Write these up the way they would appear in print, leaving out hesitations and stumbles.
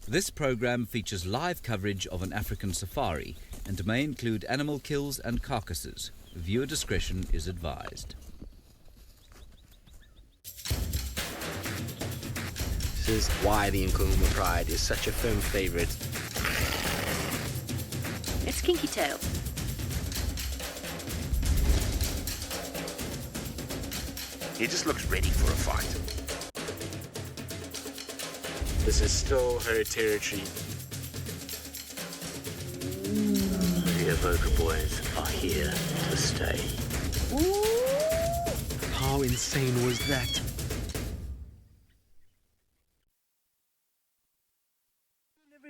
This program features live coverage of an African safari and may include animal kills and carcasses. Viewer discretion is advised. This is why the NKUHUMA Pride is such a firm favourite. It's Kinky Tail. He just looks ready for a fight. This is still her territory. The Evoker boys are here to stay. How insane was that?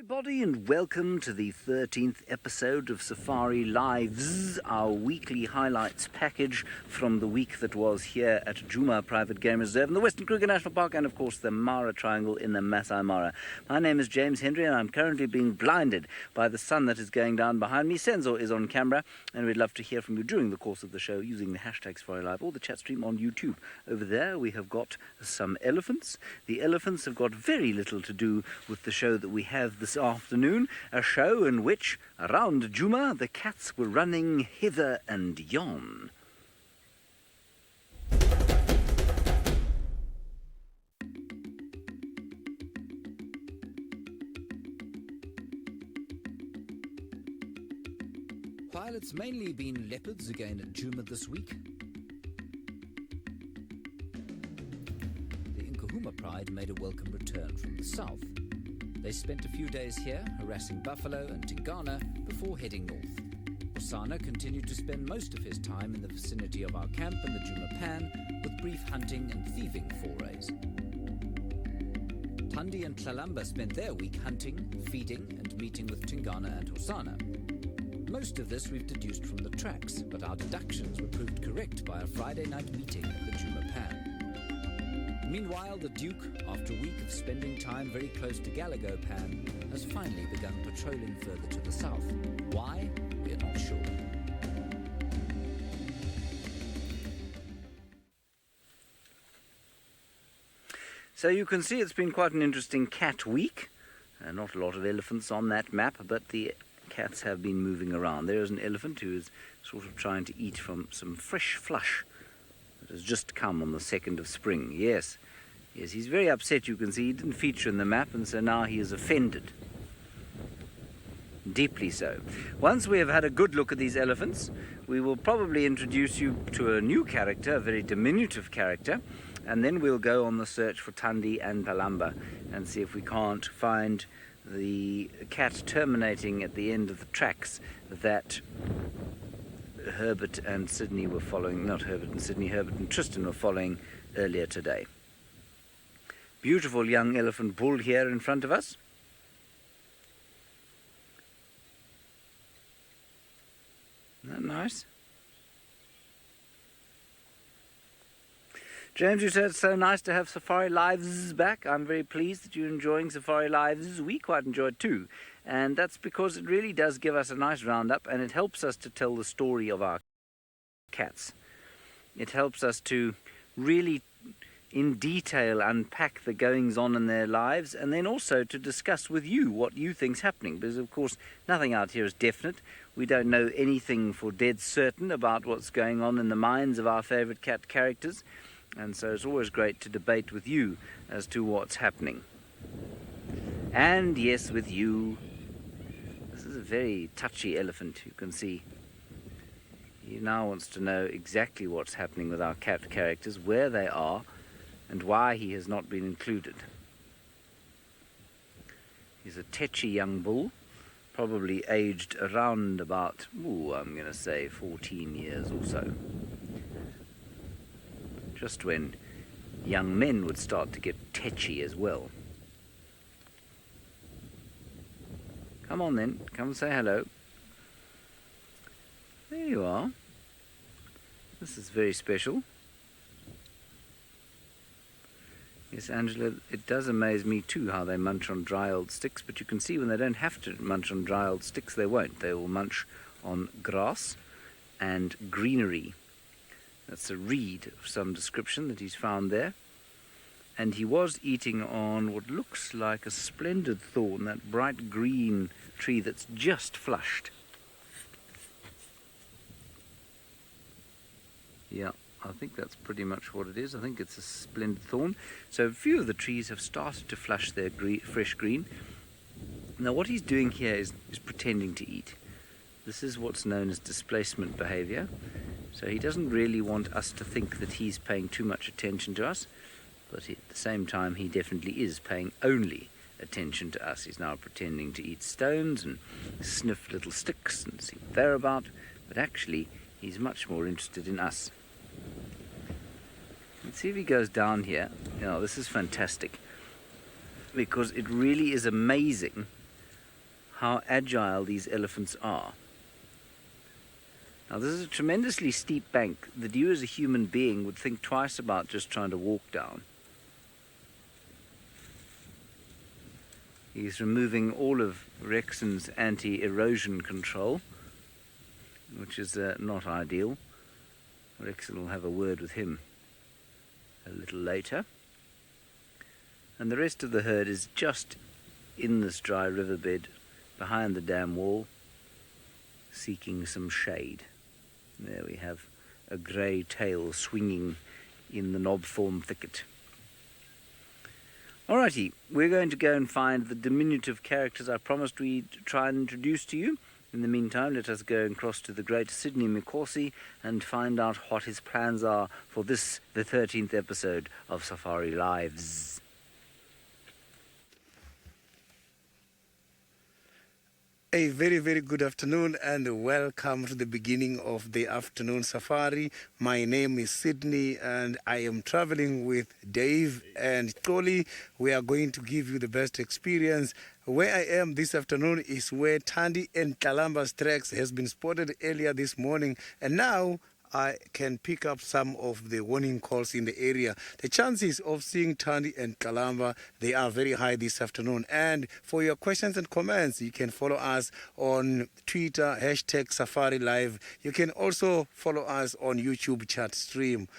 Everybody, and welcome to the 13th episode of Safari Lives, our weekly highlights package from the week that was here at Djuma Private Game Reserve in the Western Kruger National Park and, of course, the Mara Triangle in the Maasai Mara. My name is James Hendry, and I'm currently being blinded by the sun that is going down behind me. Senzo is on camera, and we'd love to hear from you during the course of the show using the hashtag Safari Live or the chat stream on YouTube. Over there, we have got some elephants. The elephants have got very little to do with the show that we have this afternoon, a show in which, around Djuma, the cats were running hither and yon. While it's mainly been leopards again at Djuma this week, the NKUHUMA Pride made a welcome return from the south. They spent a few days here, harassing buffalo and Tingana, before heading north. HOSANA continued to spend most of his time in the vicinity of our camp in the Djuma Pan, with brief hunting and thieving forays. THANDI and TLALAMBA spent their week hunting, feeding, and meeting with Tingana and HOSANA. Most of this we've deduced from the tracks, but our deductions were proved correct by a Friday night meeting at the Djuma Pan. Meanwhile, the Duke, after a week of spending time very close to Galago Pan, has finally begun patrolling further to the south. Why? We're not sure. So you can see it's been quite an interesting cat week. Not a lot of elephants on that map, but the cats have been moving around. There is an elephant who is sort of trying to eat from some fresh flush that has just come on the 2nd of spring. Yes, he's very upset, you can see. He didn't feature in the map, and so now he is offended. Deeply so. Once we have had a good look at these elephants, we will probably introduce you to a new character, a very diminutive character, and then we'll go on the search for THANDI and TLALAMBA and see if we can't find the cat terminating at the end of the tracks that Herbert and Sydney were following, not Herbert and Sydney, Herbert and Tristan were following earlier today. Beautiful young elephant bull here in front of us. Isn't that nice? James, you said it's so nice to have Safari Lives back. I'm very pleased that you're enjoying Safari Lives. We quite enjoy it too. And that's because it really does give us a nice roundup, and it helps us to tell the story of our cats. It helps us to really, in detail, unpack the goings-on in their lives, and then also to discuss with you what you think's happening. Because, of course, nothing out here is definite. We don't know anything for dead certain about what's going on in the minds of our favourite cat characters. And so it's always great to debate with you as to what's happening. And yes, with you. This is a very touchy elephant, you can see. He now wants to know exactly what's happening with our cat characters, where they are, and why he has not been included. He's a tetchy young bull, probably aged around about, I'm going to say 14 years or so. Just when young men would start to get tetchy as well. Come on then, come and say hello. There you are. This is very special. Yes, Angela, it does amaze me too how they munch on dry old sticks, but you can see when they don't have to munch on dry old sticks, they won't. They will munch on grass and greenery. That's a reed of some description that he's found there. and he was eating on what looks like a splendid thorn, that bright green tree that's just flushed. Yeah, I think that's pretty much what it is. I think it's a splendid thorn. So a few of the trees have started to flush their fresh green. Now what he's doing here is pretending to eat. This is what's known as displacement behavior. So he doesn't really want us to think that he's paying too much attention to us, but at the same time he definitely is paying only attention to us. He's now pretending to eat stones and sniff little sticks and see what they're about, but actually he's much more interested in us. Let's see if he goes down here. Now this is fantastic, because it really is amazing how agile these elephants are. Now this is a tremendously steep bank that you as a human being would think twice about just trying to walk down. He's removing all of Rexon's anti-erosion control, which is not ideal. Rexon will have a word with him a little later. And the rest of the herd is just in this dry riverbed behind the dam wall, seeking some shade. There we have a grey tail swinging in the knobthorn thicket. Alrighty, we're going to go and find the diminutive characters I promised we'd try and introduce to you. In the meantime, let us go and cross to the great Sydney Mikosi and find out what his plans are for this, the 13th episode of Safari Lives. A very, very good afternoon and welcome to the beginning of the afternoon safari. My name is Sydney and I am traveling with Dave and Toli. We are going to give you the best experience. Where I am this afternoon is where THANDI and TLALAMBA's tracks has been spotted earlier this morning, and now I can pick up some of the warning calls in the area. The chances of seeing THANDI and TLALAMBA, they are very high this afternoon. And for your questions and comments, you can follow us on Twitter, #Safari Live. You can also follow us on YouTube chat stream.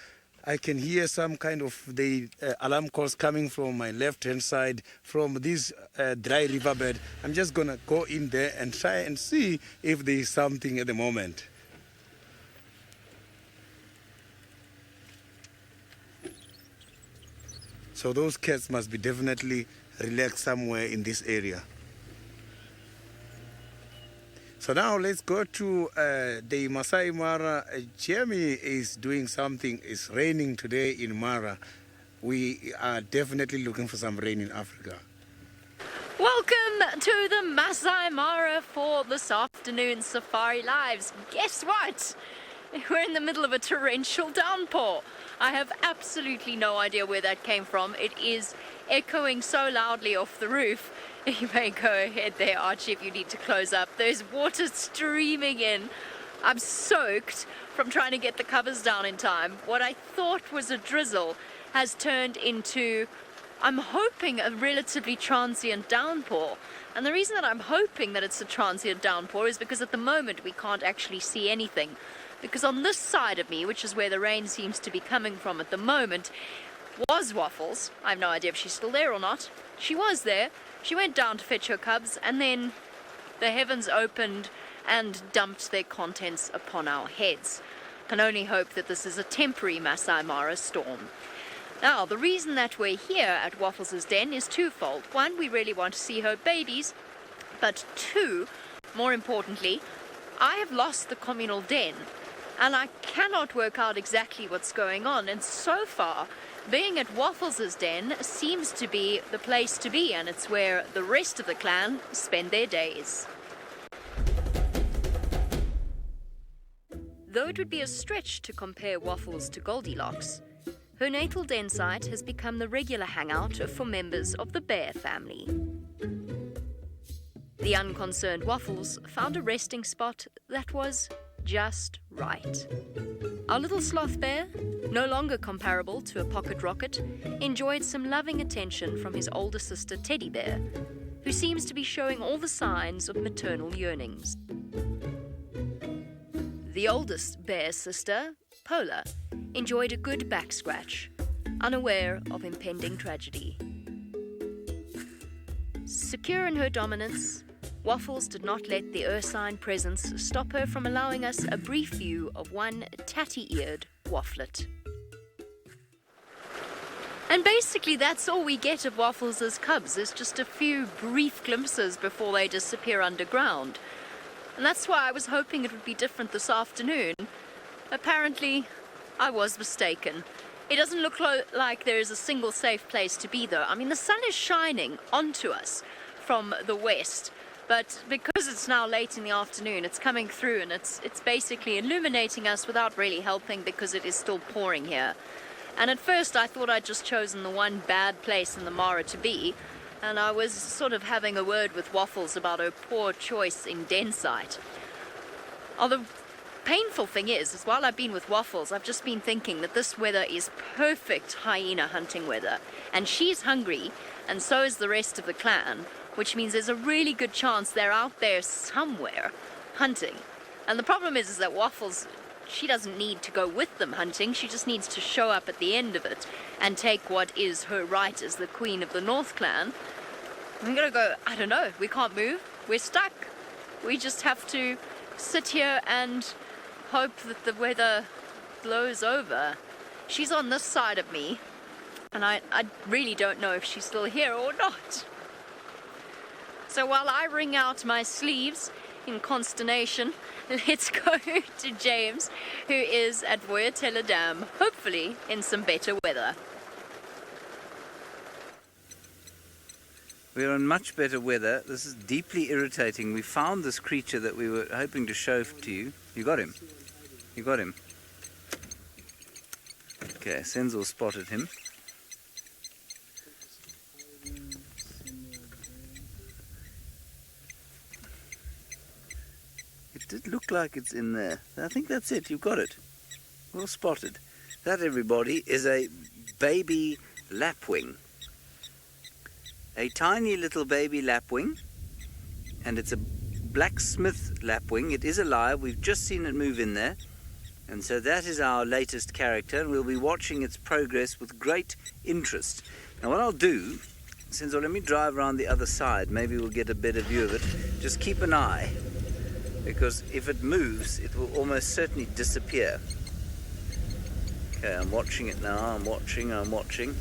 I can hear some kind of the alarm calls coming from my left-hand side from this dry riverbed. I'm just going to go in there and try and see if there is something at the moment. So those cats must be definitely relaxed somewhere in this area. So now let's go to the Maasai Mara. Jeremy is doing something. It's raining today in Mara. We are definitely looking for some rain in Africa. Welcome to the Maasai Mara for this afternoon's Safari Lives. Guess what? We're in the middle of a torrential downpour. I have absolutely no idea where that came from. It is echoing so loudly off the roof. You may go ahead there, Archie, if you need to close up. There's water streaming in. I'm soaked from trying to get the covers down in time. What I thought was a drizzle has turned into, I'm hoping, a relatively transient downpour. And the reason that I'm hoping that it's a transient downpour is because at the moment we can't actually see anything. Because on this side of me, which is where the rain seems to be coming from at the moment, was Waffles. I have no idea if she's still there or not. She was there. She went down to fetch her cubs, and then the heavens opened and dumped their contents upon our heads. Can only hope that this is a temporary Maasai Mara storm. Now, the reason that we're here at Waffles' den is twofold. One, we really want to see her babies, but two, more importantly, I have lost the communal den, and I cannot work out exactly what's going on, and so far, being at Waffles' den seems to be the place to be, and it's where the rest of the clan spend their days. Though it would be a stretch to compare Waffles to Goldilocks, her natal den site has become the regular hangout for members of the bear family. The unconcerned Waffles found a resting spot that was just right. Our little sloth bear, no longer comparable to a pocket rocket, enjoyed some loving attention from his older sister Teddy Bear, who seems to be showing all the signs of maternal yearnings. The oldest bear sister, Pola, enjoyed a good back scratch. unaware of impending tragedy. Secure in her dominance, Waffles did not let the ursine presence stop her from allowing us a brief view of one tatty-eared wafflet. And basically that's all we get of Waffles as cubs. There's just a few brief glimpses before they disappear underground. And that's why I was hoping it would be different this afternoon. Apparently, I was mistaken. It doesn't look like there is a single safe place to be, though. I mean, the sun is shining onto us from the west, but because it's now late in the afternoon, it's coming through and it's basically illuminating us without really helping because it is still pouring here. And at first I thought I'd just chosen the one bad place in the Mara to be, and I was sort of having a word with Waffles about her poor choice in Densite. The painful thing is while I've been with Waffles, I've just been thinking that this weather is perfect hyena hunting weather, and she's hungry, and so is the rest of the clan, which means there's a really good chance they're out there somewhere hunting. And the problem is that Waffles, she doesn't need to go with them hunting, she just needs to show up at the end of it and take what is her right as the queen of the North clan. I'm gonna go, I don't know, we can't move, we're stuck. We just have to sit here and hope that the weather blows over. She's on this side of me, and I really don't know if she's still here or not. So while I wring out my sleeves in consternation, let's go to James, who is at Voyatella Dam, hopefully in some better weather. We're in much better weather. This is deeply irritating. We found this creature that we were hoping to show to you. You got him. You got him. Okay, Senzo spotted him. It did look like it's in there. I think that's it. You got it. Well spotted. That, everybody, is a baby lapwing. A tiny little baby lapwing, and it's a blacksmith lapwing. It is alive. We've just seen it move in there, and so that is our latest character, and we'll be watching its progress with great interest. Now what I'll do, Senzo, let me drive around the other side. Maybe we'll get a better view of it. Just keep an eye, because if it moves, it will almost certainly disappear. Okay, I'm watching it now. I'm watching.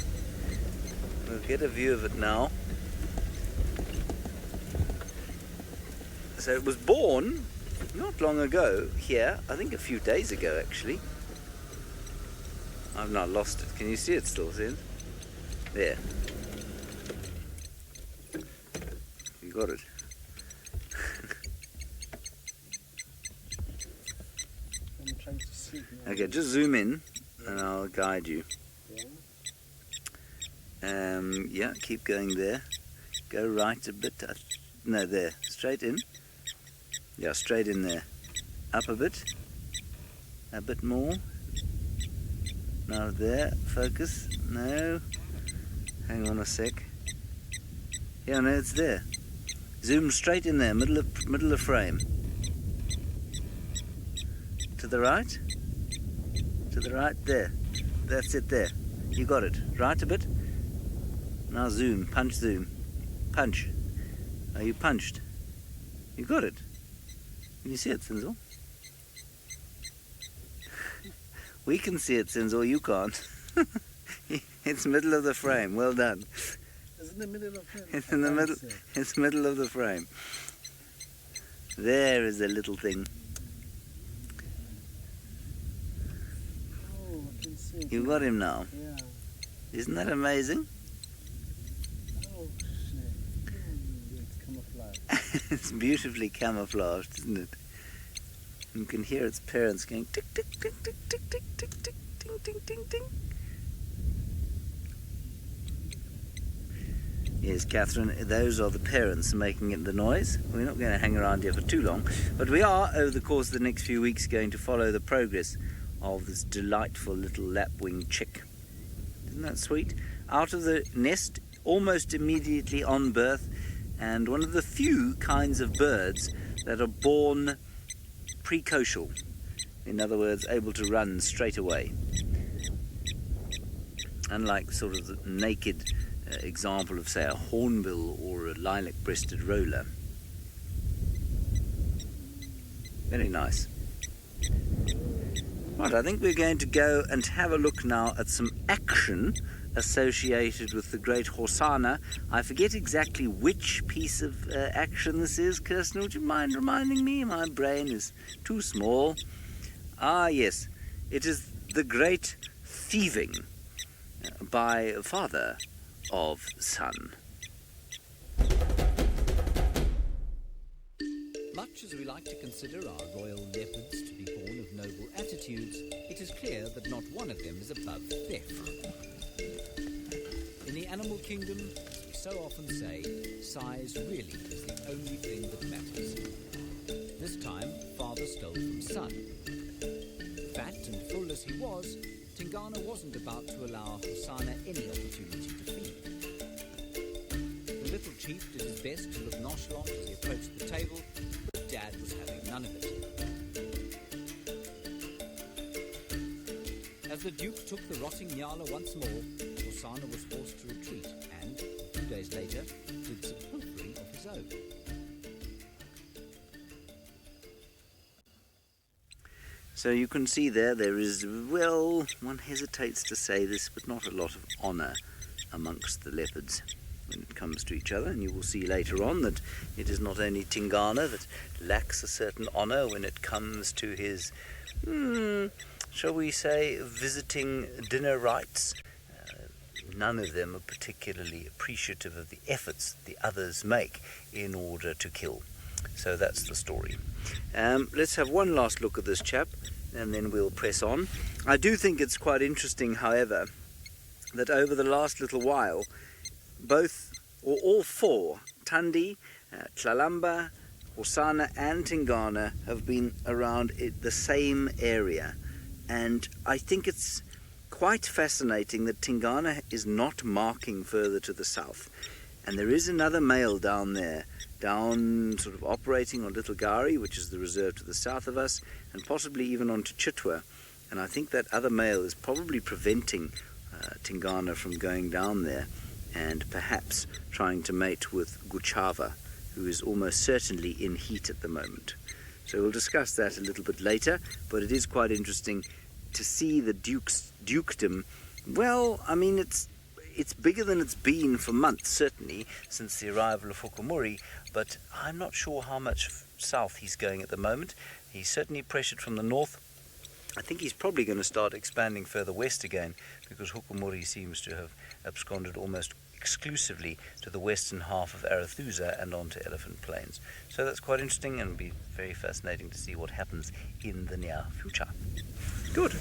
We'll get a view of it now. So it was born not long ago here, I think a few days ago actually. I've now lost it. Can you see it still, Sin? There. You got it. I'm trying to see. Okay, just zoom in and I'll guide you. Yeah, keep going there. Go right a bit. No, there. Straight in. Yeah, straight in there. Up a bit more. Now there, focus. No. Hang on a sec. Yeah, no, it's there. Zoom straight in there, middle of frame. To the right. To the right, there. That's it there. You got it. Right a bit. Now zoom, punch zoom. Punch. Are you punched? You got it. Can you see it, Senzo? We can see it, Senzo, you can't. It's middle of the frame, well done. It's in the middle of the frame. It's in the middle, it's middle of the frame. There is a little thing. Oh, I can see it. You got him now. Yeah. Isn't that amazing? Oh, shit. It's camouflage. It's beautifully camouflaged, isn't it? You can hear its parents going tick, tick, tick, tick, tick, tick, tick, tick, ting, ting, ting, ting. Yes, Catherine, those are the parents making it the noise. We're not going to hang around here for too long, but we are, over the course of the next few weeks, going to follow the progress of this delightful little lapwing chick. Isn't that sweet? Out of the nest, almost immediately on birth, and one of the few kinds of birds that are born precocial. In other words, able to run straight away. unlike sort of the naked example of, say, a hornbill or a lilac-breasted roller. Very nice. Right, I think we're going to go and have a look now at some action associated with the great HOSANA. I forget exactly which piece of action this is. Kirsten, would you mind reminding me? My brain is too small. Ah, yes. It is the great thieving by father of son. Much as we like to consider our royal leopards to be born of noble attitudes, it is clear that not one of them is above theft. In the animal kingdom, as we so often say, size really is the only thing that matters. This time, father stole from son. Fat and full as he was, Tingana wasn't about to allow HOSANA any opportunity to feed. The little chief did his best to look nonchalant as he approached the table, but Dad was having none of it. As the Duke took the rotting Nyala once more, HOSANA was forced to retreat and, 2 days later, did some pilfering of his own. So you can see there is, well, one hesitates to say this, but not a lot of honour amongst the leopards when it comes to each other. And you will see later on that it is not only Tingana that lacks a certain honour when it comes to his, shall we say, visiting dinner rites. None of them are particularly appreciative of the efforts the others make in order to kill. So that's the story. Let's have one last look at this chap, and then we'll press on. I do think it's quite interesting, however, that over the last little while, both, or all four, THANDI, TLALAMBA, HOSANA and TINGANA have been around the same area. And I think it's quite fascinating that Tingana is not marking further to the south. And there is another male down there, down sort of operating on Little Gari, which is the reserve to the south of us, and possibly even onto Chitwa. And I think that other male is probably preventing Tingana from going down there and perhaps trying to mate with Guchava, who is almost certainly in heat at the moment. So we'll discuss that a little bit later, but it is quite interesting to see the dukedom. Well, I mean, it's bigger than it's been for months, certainly, since the arrival of Hukumuri, but I'm not sure how much south he's going at the moment. He's certainly pressured from the north. I think he's probably going to start expanding further west again, because Hukumuri seems to have absconded almost exclusively to the western half of Arathusa and onto Elephant Plains. So that's quite interesting, and it'll be very fascinating to see what happens in the near future. Good.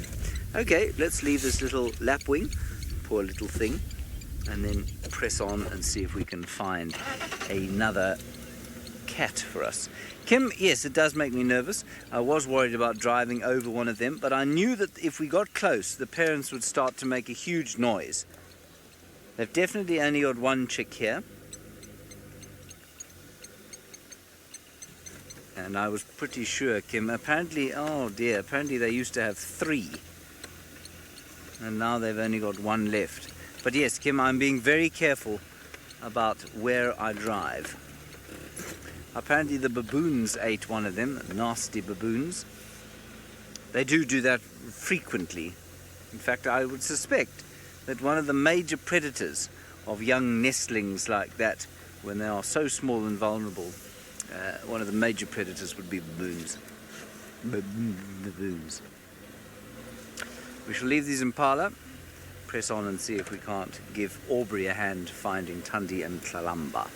Okay, let's leave this little lapwing, poor little thing, and then press on and see if we can find another cat for us. Kim, yes, it does make me nervous. I was worried about driving over one of them, but I knew that if we got close, the parents would start to make a huge noise. They've definitely only got one chick here. And I was pretty sure, Kim, apparently, oh dear, apparently they used to have 3. And now they've only got 1 left. But yes, Kim, I'm being very careful about where I drive. Apparently the baboons ate one of them, nasty baboons. They do that frequently. In fact, I would suspect that one of the major predators of young nestlings like that, when they are so small and vulnerable, one of the major predators would be baboons. Baboons. We shall leave these impala, press on and see if we can't give Aubrey a hand finding THANDI and TLALAMBA.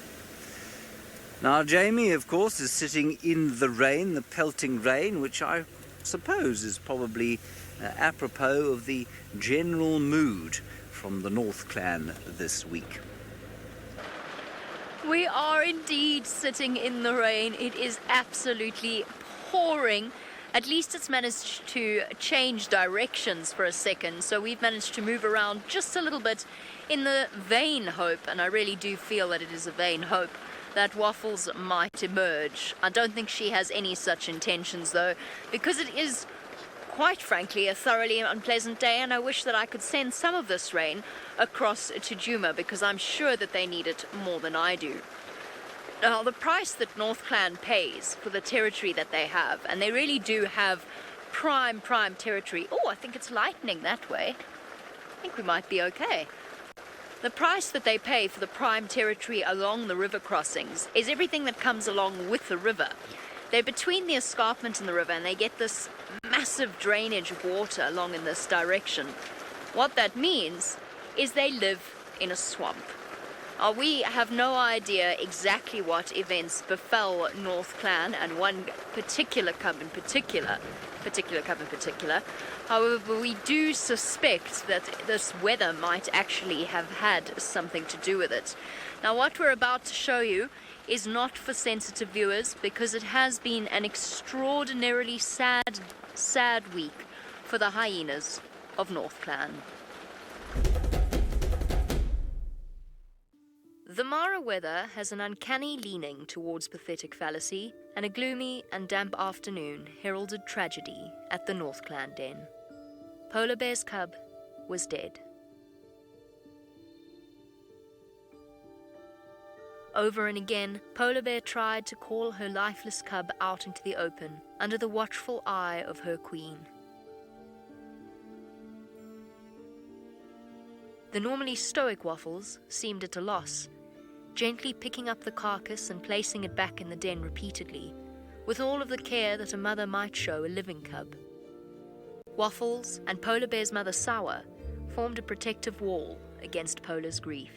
Now Jamie, of course, is sitting in the rain, the pelting rain, which I suppose is probably apropos of the general mood from the North Clan this week. We are indeed sitting in the rain. It is absolutely pouring. At least it's managed to change directions for a second, so we've managed to move around just a little bit in the vain hope, and I really do feel that it is a vain hope, that Waffles might emerge. I don't think she has any such intentions though, because it is quite frankly, a thoroughly unpleasant day, and I wish that I could send some of this rain across to Djuma, because I'm sure that they need it more than I do. Now, the price that North Clan pays for the territory that they have, and they really do have prime territory. Oh, I think it's lightning that way. I think we might be okay. The price that they pay for the prime territory along the river crossings is everything that comes along with the river. They're between the escarpment and the river, and they get this massive drainage of water along in this direction. What that means is they live in a swamp. We have no idea exactly what events befell North Clan and one particular cub in particular. However, we do suspect that this weather might actually have had something to do with it. Now, what we're about to show you is not for sensitive viewers, because it has been an extraordinarily sad week for the hyenas of North Clan. The Mara weather has an uncanny leaning towards pathetic fallacy, and a gloomy and damp afternoon heralded tragedy at the North Clan den. Polar Bear's cub was dead. Over and again, Polar Bear tried to call her lifeless cub out into the open, under the watchful eye of her queen. The normally stoic Waffles seemed at a loss, gently picking up the carcass and placing it back in the den repeatedly, with all of the care that a mother might show a living cub. Waffles and Polar Bear's mother Sour formed a protective wall against Polar's grief.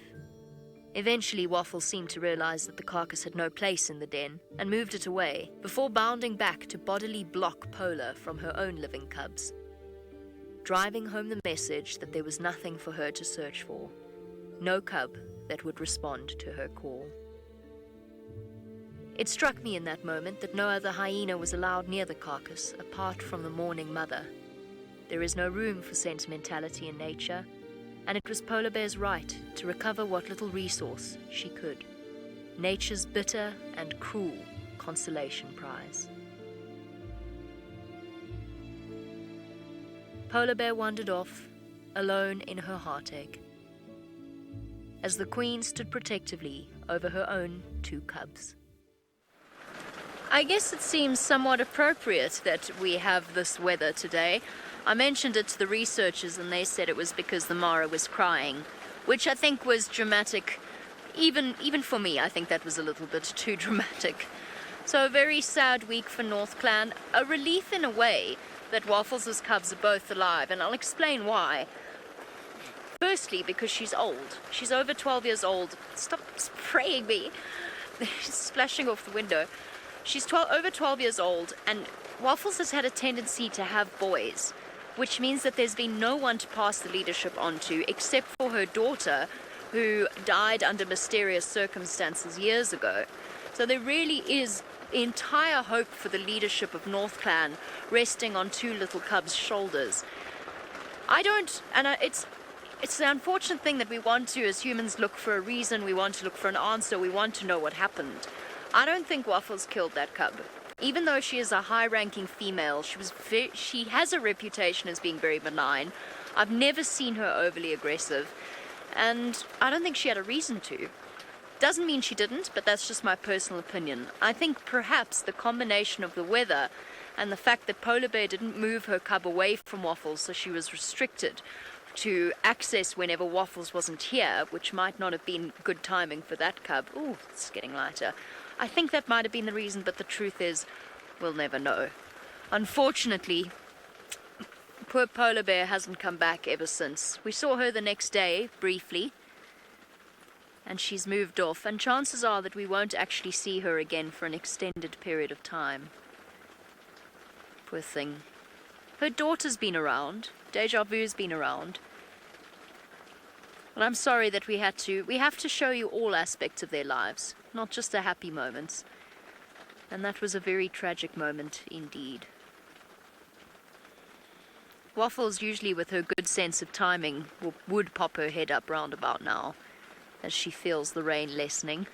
Eventually, Waffles seemed to realize that the carcass had no place in the den and moved it away, before bounding back to bodily block Polar from her own living cubs, driving home the message that there was nothing for her to search for, no cub that would respond to her call. It struck me in that moment that no other hyena was allowed near the carcass apart from the mourning mother. There is no room for sentimentality in nature, and it was Polar Bear's right to recover what little resource she could. Nature's bitter and cruel consolation prize. Polar Bear wandered off, alone in her heartache, as the queen stood protectively over her own 2 cubs. I guess it seems somewhat appropriate that we have this weather today. I mentioned it to the researchers and they said it was because the Mara was crying, which I think was dramatic. Even for me, I think that was a little bit too dramatic. So a very sad week for North Clan. A relief in a way that Waffles' cubs are both alive, and I'll explain why. Firstly, because she's old. She's over 12 years old. Stop spraying me. She's splashing off the window. She's over 12 years old, and Waffles has had a tendency to have boys, which means that there's been no one to pass the leadership on to except for her daughter, who died under mysterious circumstances years ago. So there really is entire hope for the leadership of North Clan resting on 2 little cubs' shoulders. It's the unfortunate thing that we want to, as humans, look for a reason, we want to look for an answer, we want to know what happened. I don't think Waffles killed that cub. Even though she is a high-ranking female, she has a reputation as being very benign. I've never seen her overly aggressive, and I don't think she had a reason to. Doesn't mean she didn't, but that's just my personal opinion. I think perhaps the combination of the weather and the fact that Polar Bear didn't move her cub away from Waffles, so she was restricted to access whenever Waffles wasn't here, which might not have been good timing for that cub. Ooh, it's getting lighter. I think that might have been the reason, but the truth is, we'll never know. Unfortunately, poor Polar Bear hasn't come back ever since. We saw her the next day, briefly, and she's moved off, and chances are that we won't actually see her again for an extended period of time. Poor thing. Her daughter's been around. Deja Vu's been around. But I'm sorry that we have to show you all aspects of their lives, not just the happy moments. And that was a very tragic moment indeed. Waffles, usually with her good sense of timing, would pop her head up round about now, as she feels the rain lessening.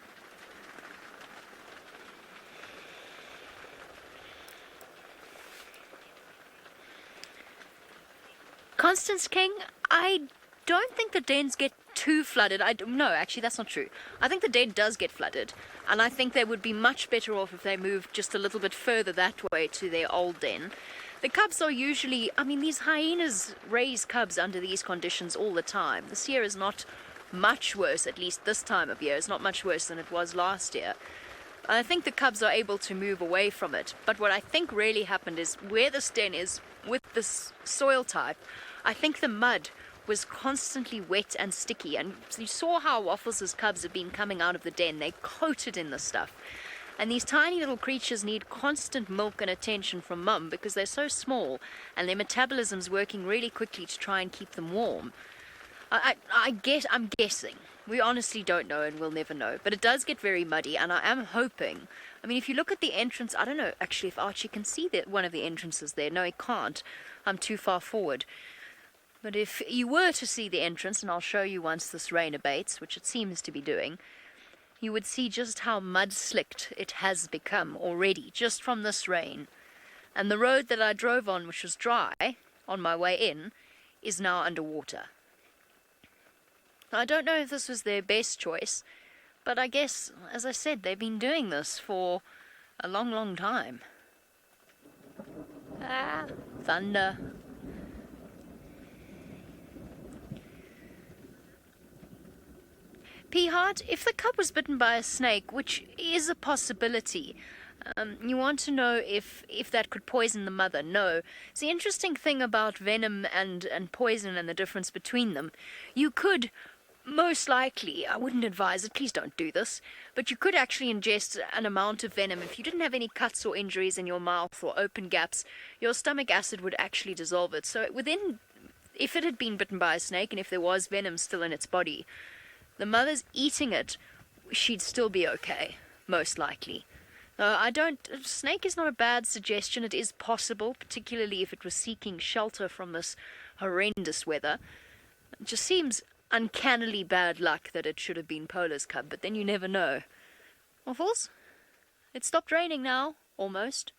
Constance King, I don't think the dens get too flooded. No, actually, that's not true. I think the den does get flooded, and I think they would be much better off if they moved just a little bit further that way to their old den. The cubs are usually, these hyenas raise cubs under these conditions all the time. This year is not much worse, at least this time of year. It's not much worse than it was last year. I think the cubs are able to move away from it. But what I think really happened is where this den is, with this soil type, I think the mud was constantly wet and sticky. And you saw how Waffles' cubs have been coming out of the den. They're coated in this stuff. And these tiny little creatures need constant milk and attention from mum because they're so small and their metabolism's working really quickly to try and keep them warm. I'm guessing. We honestly don't know and we'll never know. But it does get very muddy, and I am hoping. If you look at the entrance, I don't know actually if Archie can see one of the entrances there. No, he can't. I'm too far forward. But if you were to see the entrance, and I'll show you once this rain abates, which it seems to be doing, you would see just how mud-slicked it has become already, just from this rain. And the road that I drove on, which was dry, on my way in, is now underwater. I don't know if this was their best choice, but I guess, as I said, they've been doing this for a long, long time. Thunder. P-Heart, if the cub was bitten by a snake, which is a possibility, you want to know if that could poison the mother. No. It's the interesting thing about venom and poison and the difference between them. You could, most likely, I wouldn't advise it, please don't do this, but you could actually ingest an amount of venom. If you didn't have any cuts or injuries in your mouth or open gaps, your stomach acid would actually dissolve it. So if it had been bitten by a snake and if there was venom still in its body, the mother's eating it, she'd still be okay, most likely. Snake is not a bad suggestion. It is possible, particularly if it was seeking shelter from this horrendous weather. It just seems uncannily bad luck that it should have been Polar's cub, but then you never know. Waffles? It stopped raining now, almost.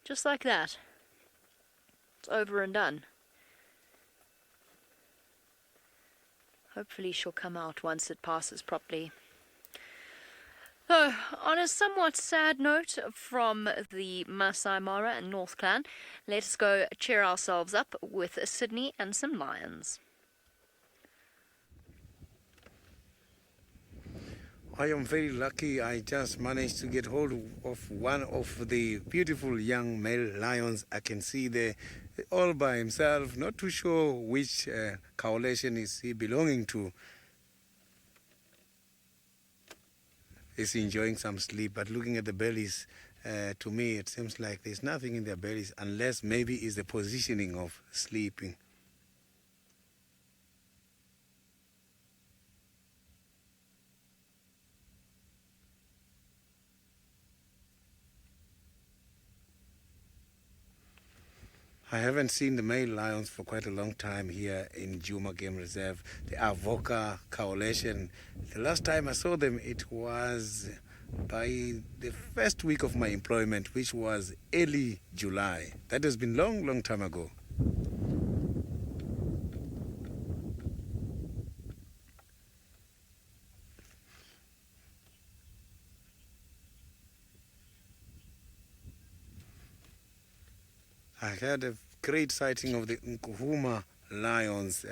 Just like that. It's over and done. Hopefully she'll come out once it passes properly. On a somewhat sad note from the Maasai Mara and North Clan, let us go cheer ourselves up with Sydney and some lions. I am very lucky. I just managed to get hold of one of the beautiful young male lions. I can see there all by himself. Not too sure which coalition is he belonging to. He's enjoying some sleep, but looking at the bellies, to me it seems like there's nothing in their bellies, unless maybe it's the positioning of sleeping. I haven't seen the male lions for quite a long time here in Djuma Game Reserve, the Avoca Coalition. The last time I saw them, it was by the first week of my employment, which was early July. That has been long, long time ago. I had a great sighting of the NKUHUMA lions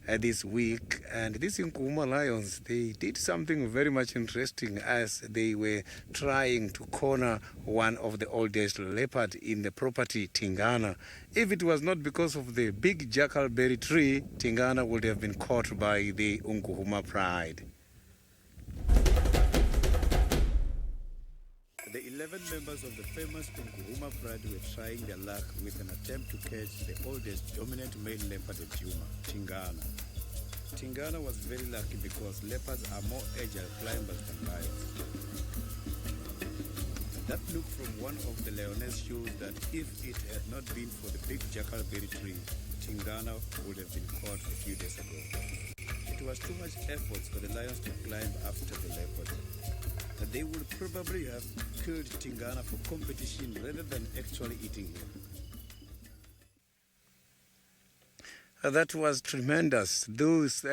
this week, and these NKUHUMA lions, they did something very much interesting as they were trying to corner one of the oldest leopard in the property, TINGANA. If it was not because of the big jackalberry tree, TINGANA would have been caught by the NKUHUMA pride. The 11 members of the famous NKUHUMA pride were trying their luck with an attempt to catch the oldest dominant male leopard at Djuma, TINGANA. TINGANA was very lucky because leopards are more agile climbers than lions. That look from one of the lioness shows that if it had not been for the big jackalberry tree, TINGANA would have been caught a few days ago. It was too much effort for the lions to climb after the leopard. That they would probably have killed TINGANA for competition rather than actually eating him. That was tremendous. Those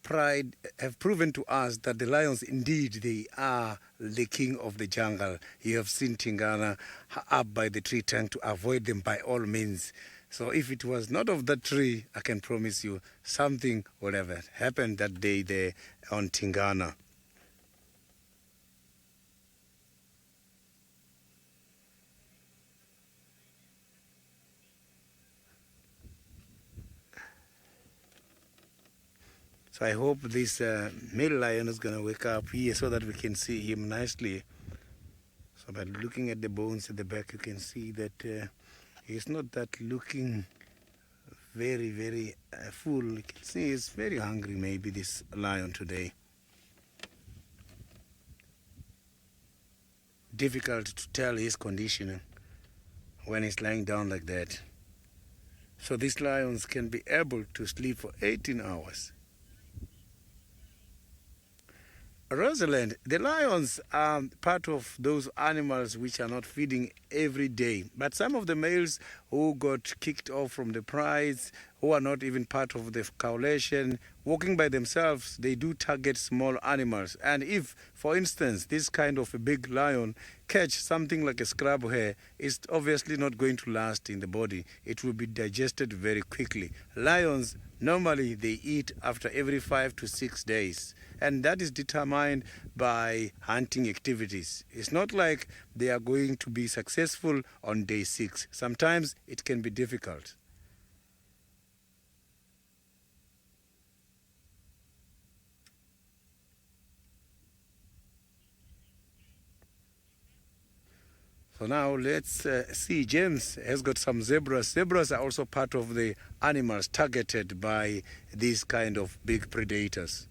pride have proven to us that the lions, indeed, they are the king of the jungle. You have seen Tingana up by the tree trying to avoid them by all means. So if it was not of that tree, I can promise you something would have happened that day there on Tingana. So I hope this male lion is going to wake up here so that we can see him nicely. So by looking at the bones at the back, you can see that he's not that looking very, very full. You can see he's very hungry, maybe, this lion today. Difficult to tell his condition when he's lying down like that. So these lions can be able to sleep for 18 hours. Rosalind, the lions are part of those animals which are not feeding every day. But some of the males who got kicked off from the prides, who are not even part of the coalition, walking by themselves, they do target small animals. And if, for instance, this kind of a big lion catch something like a scrub hare, it's obviously not going to last in the body. It will be digested very quickly. Lions, normally they eat after every 5 to 6 days. And that is determined by hunting activities. It's not like they are going to be successful on day 6. Sometimes it can be difficult. So now let's see, James has got some zebras. Zebras are also part of the animals targeted by these kind of big predators.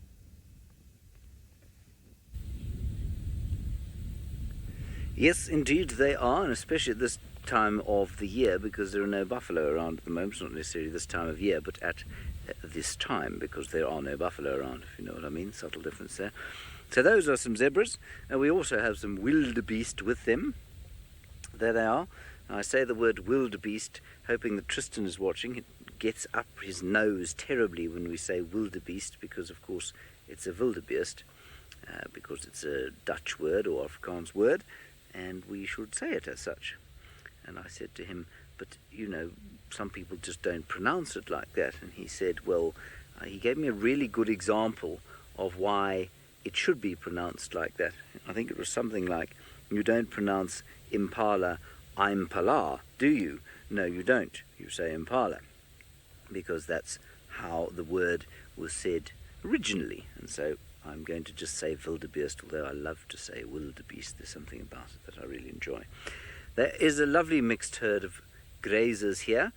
Yes, indeed they are, and especially at this time of the year, because there are no buffalo around at the moment. It's not necessarily this time of year, but at this time, because there are no buffalo around, if you know what I mean. Subtle difference there. So those are some zebras, and we also have some wildebeest with them. There they are. I say the word wildebeest, hoping that Tristan is watching. He gets up his nose terribly when we say wildebeest, because of course it's a wildebeest, because it's a Dutch word or Afrikaans word, and we should say it as such. And I said to him, but you know, some people just don't pronounce it like that. And he said, well, he gave me a really good example of why it should be pronounced like that. I think it was something like, you don't pronounce impala impala, do you? No, you don't. You say impala, because that's how the word was said originally. And so I'm going to just say wildebeest, although I love to say wildebeest. There's something about it that I really enjoy. There is a lovely mixed herd of grazers here.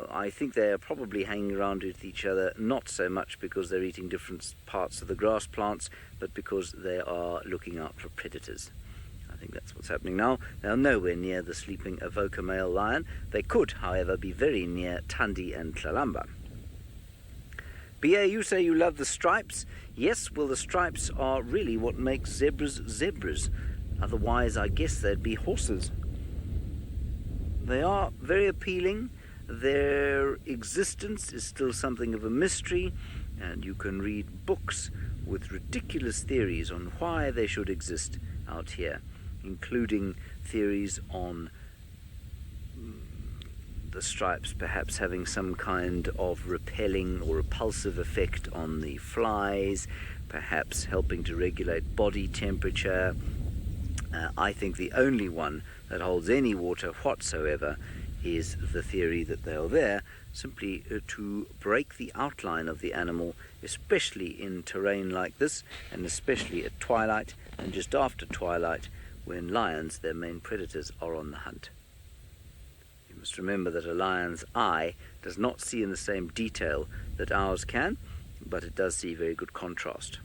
I think they are probably hanging around with each other, not so much because they're eating different parts of the grass plants, but because they are looking out for predators. I think that's what's happening now. They are nowhere near the sleeping Avoca male lion. They could, however, be very near THANDI and TLALAMBA. BA, you say you love the stripes. Yes, well, the stripes are really what makes zebras zebras. Otherwise, I guess they'd be horses. They are very appealing. Their existence is still something of a mystery, and you can read books with ridiculous theories on why they should exist out here, including theories on the stripes perhaps having some kind of repelling or repulsive effect on the flies, perhaps helping to regulate body temperature. I think the only one that holds any water whatsoever is the theory that they are there simply to break the outline of the animal, especially in terrain like this, and especially at twilight and just after twilight, when lions, their main predators, are on the hunt. You must remember that a lion's eye does not see in the same detail that ours can, but it does see very good contrast.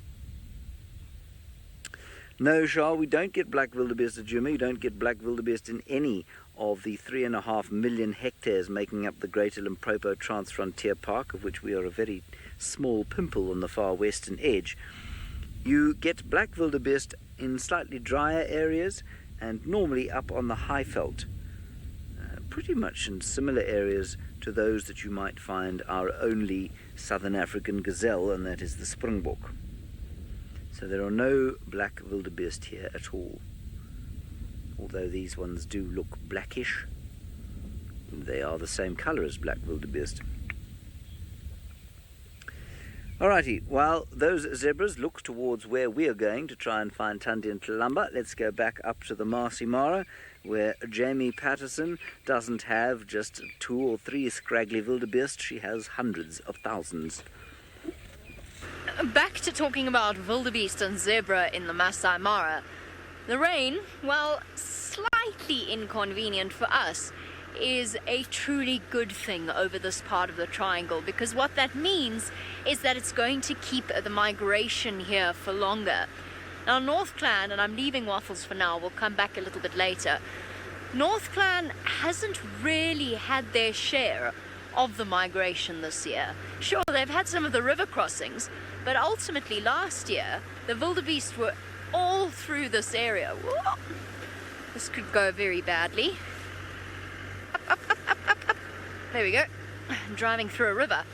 No, Charles, we don't get black wildebeest at Djuma. You don't get black wildebeest in any of the 3.5 million hectares making up the Greater Limpopo Transfrontier Park, of which we are a very small pimple on the far western edge. You get black wildebeest in slightly drier areas and normally up on the high veld, pretty much in similar areas to those that you might find our only southern African gazelle, and that is the springbok. So there are no black wildebeest here at all. Although these ones do look blackish, they are the same colour as black wildebeest. Alrighty, while those zebras look towards where we are going to try and find THANDI and TLALAMBA, let's go back up to the Maasai Mara, where Jamie Patterson doesn't have just 2 or 3 scraggly wildebeest, she has hundreds of thousands. Back to talking about wildebeest and zebra in the Maasai Mara. The rain, well, slightly inconvenient for us, is a truly good thing over this part of the triangle, because what that means is that it's going to keep the migration here for longer. Now North Clan, and I'm leaving Waffles for now, we'll come back a little bit later, North Clan hasn't really had their share of the migration this year. Sure, they've had some of the river crossings, but ultimately last year the wildebeest were all through this area. Whoa. This could go very badly. Up. There we go. Driving through a river.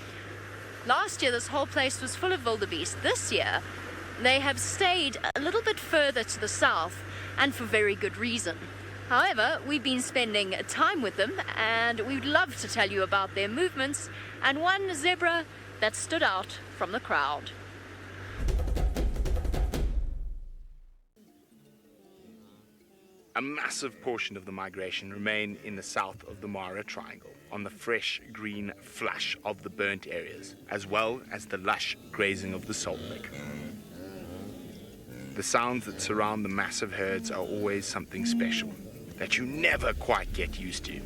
Last year this whole place was full of wildebeest. This year they have stayed a little bit further to the south, and for very good reason. However, we've been spending time with them, and we'd love to tell you about their movements and one zebra that stood out from the crowd. A massive portion of the migration remain in the south of the Mara Triangle, on the fresh green flush of the burnt areas, as well as the lush grazing of the salt lick. The sounds that surround the massive herds are always something special, that you never quite get used to.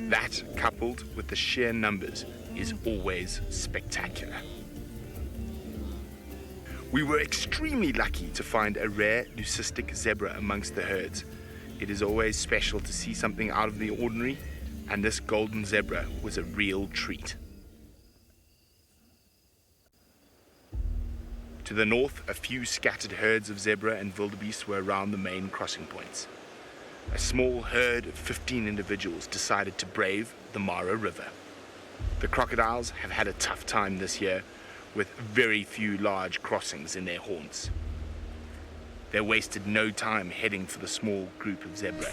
That, coupled with the sheer numbers, is always spectacular. We were extremely lucky to find a rare leucistic zebra amongst the herds. It is always special to see something out of the ordinary, and this golden zebra was a real treat. To the north, a few scattered herds of zebra and wildebeest were around the main crossing points. A small herd of 15 individuals decided to brave the Mara River. The crocodiles have had a tough time this year, with very few large crossings in their haunts. They wasted no time heading for the small group of zebra.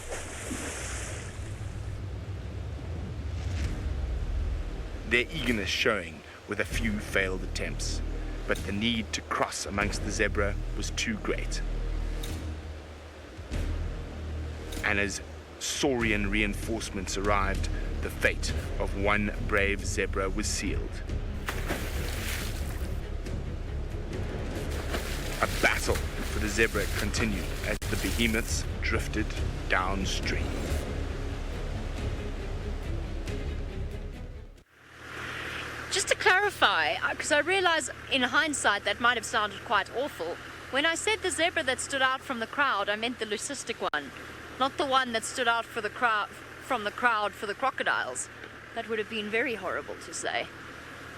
Their eagerness showing with a few failed attempts, but the need to cross amongst the zebra was too great. And as saurian reinforcements arrived, the fate of one brave zebra was sealed. A battle for the zebra continued as the behemoths drifted downstream. Just to clarify, because I realise in hindsight that might have sounded quite awful, when I said the zebra that stood out from the crowd, I meant the leucistic one, not the one that stood out for the from the crowd for the crocodiles. That would have been very horrible to say.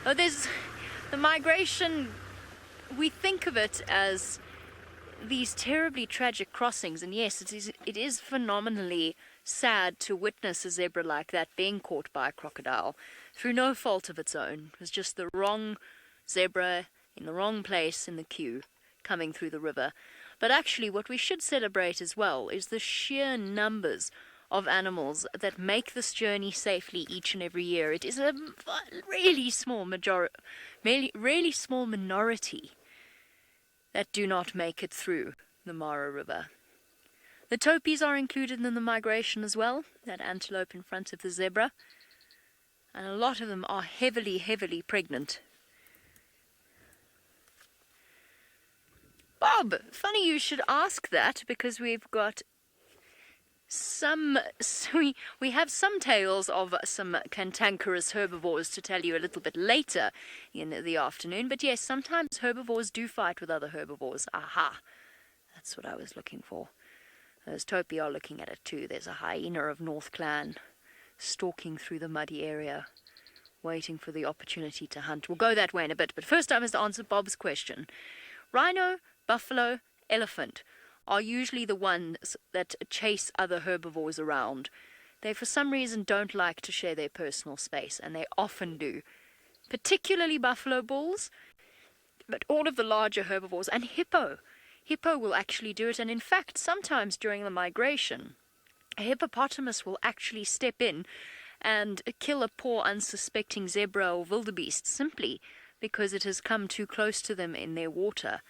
Oh, there's the migration. We think of it as these terribly tragic crossings, and yes, it is phenomenally sad to witness a zebra like that being caught by a crocodile through no fault of its own. It was just the wrong zebra in the wrong place in the queue coming through the river. But actually what we should celebrate as well is the sheer numbers of animals that make this journey safely each and every year. It is a really small minority that do not make it through the Mara River. The topies are included in the migration as well, that antelope in front of the zebra, and a lot of them are heavily, heavily pregnant. Bob, funny you should ask that, because we've got we have some tales of some cantankerous herbivores to tell you a little bit later in the afternoon. But yes, sometimes herbivores do fight with other herbivores. Aha! That's what I was looking for. Those topi are looking at it too. There's a hyena of North Clan stalking through the muddy area, waiting for the opportunity to hunt. We'll go that way in a bit, but first I must answer Bob's question. Rhino, buffalo, elephant are usually the ones that chase other herbivores around. They, for some reason, don't like to share their personal space, and they often do. Particularly buffalo bulls, but all of the larger herbivores, and hippo. Hippo will actually do it, and in fact, sometimes during the migration, a hippopotamus will actually step in and kill a poor unsuspecting zebra or wildebeest simply because it has come too close to them in their water.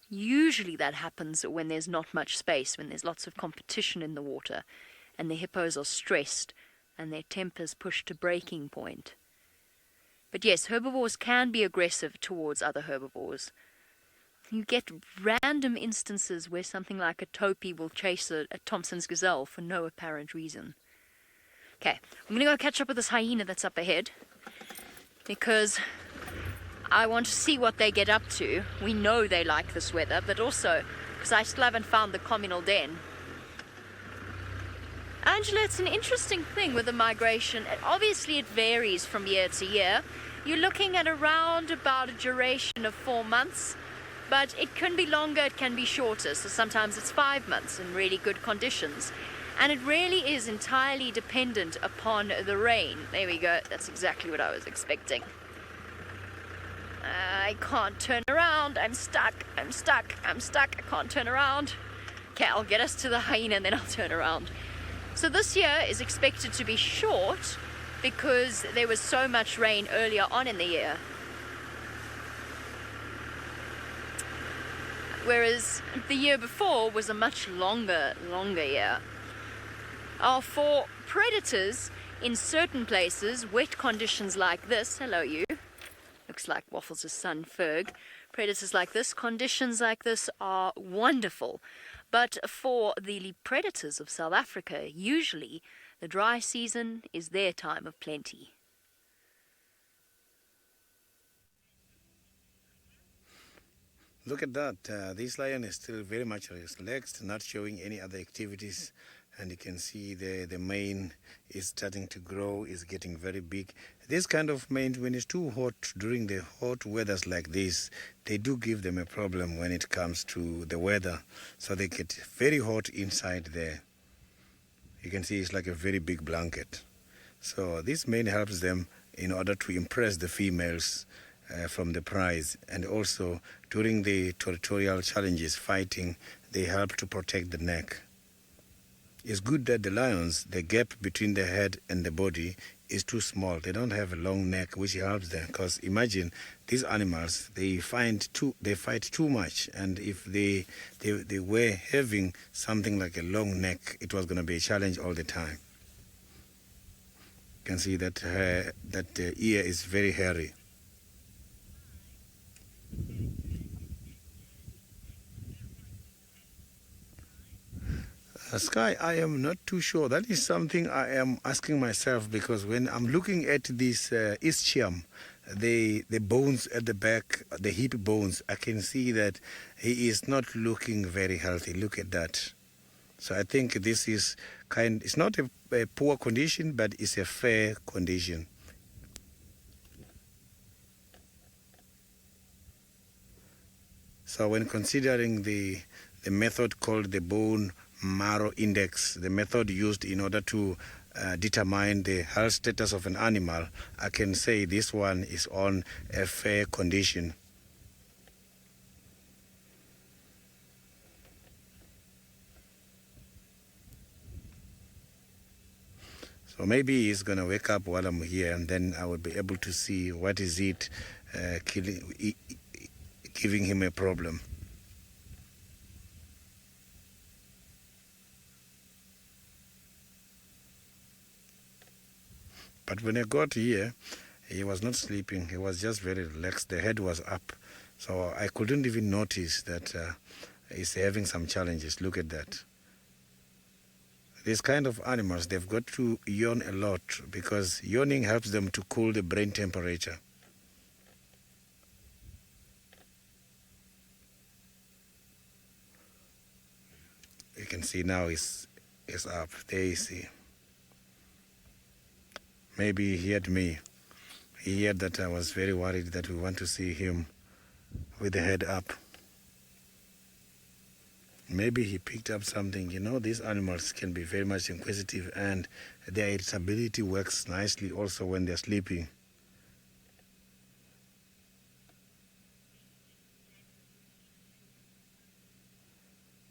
Usually that happens when there's not much space, when there's lots of competition in the water, and the hippos are stressed and their tempers pushed to breaking point. But yes, herbivores can be aggressive towards other herbivores. You get random instances where something like a topi will chase a Thompson's gazelle for no apparent reason. Okay, I'm going to go catch up with this hyena that's up ahead, because I want to see what they get up to. We know they like this weather, but also because I still haven't found the communal den. Angela, it's an interesting thing with the migration. Obviously, it varies from year to year. You're looking at around about a duration of 4 months, but it can be longer, it can be shorter. So sometimes it's 5 months in really good conditions. And it really is entirely dependent upon the rain. There we go. That's exactly what I was expecting. I can't turn around. I'm stuck. I'm stuck. I'm stuck. I can't turn around. Okay, I'll get us to the hyena and then I'll turn around. So this year is expected to be short because there was so much rain earlier on in the year. Whereas the year before was a much longer year. For predators in certain places, wet conditions like this, hello you, looks like Waffles' son Ferg, predators like this, conditions like this are wonderful. But for the predators of South Africa, usually the dry season is their time of plenty. Look at that. This lion is still very much relaxed, not showing any other activities. And you can see the mane is starting to grow, is getting very big. This kind of mane, when it's too hot during the hot weathers like this, they do give them a problem when it comes to the weather. So they get very hot inside there. You can see it's like a very big blanket. So this mane helps them in order to impress the females from the prize. And also during the territorial challenges, fighting, they help to protect the neck. It's good that the lions, the gap between the head and the body is too small. They don't have a long neck, which helps them. Because imagine these animals, they fight too much. And if they were having something like a long neck, it was going to be a challenge all the time. You can see that the ear is very hairy. Sky, I am not too sure. That is something I am asking myself, because when I'm looking at this ischium, the bones at the back, the hip bones, I can see that he is not looking very healthy. Look at that. So I think this is it's not a poor condition, but it's a fair condition. So when considering the method called the bone marrow index, the method used in order to determine the health status of an animal, I can say this one is on a fair condition. So maybe he's going to wake up while I'm here, and then I will be able to see what is it giving him a problem. But when I got here, he was not sleeping. He was just very relaxed. The head was up. So I couldn't even notice that he's having some challenges. Look at that. These kind of animals, they've got to yawn a lot, because yawning helps them to cool the brain temperature. You can see now it's up. There you see. Maybe he heard me. He heard that I was very worried that we want to see him with the head up. Maybe he picked up something. You know, these animals can be very much inquisitive, and their irritability works nicely also when they're sleeping.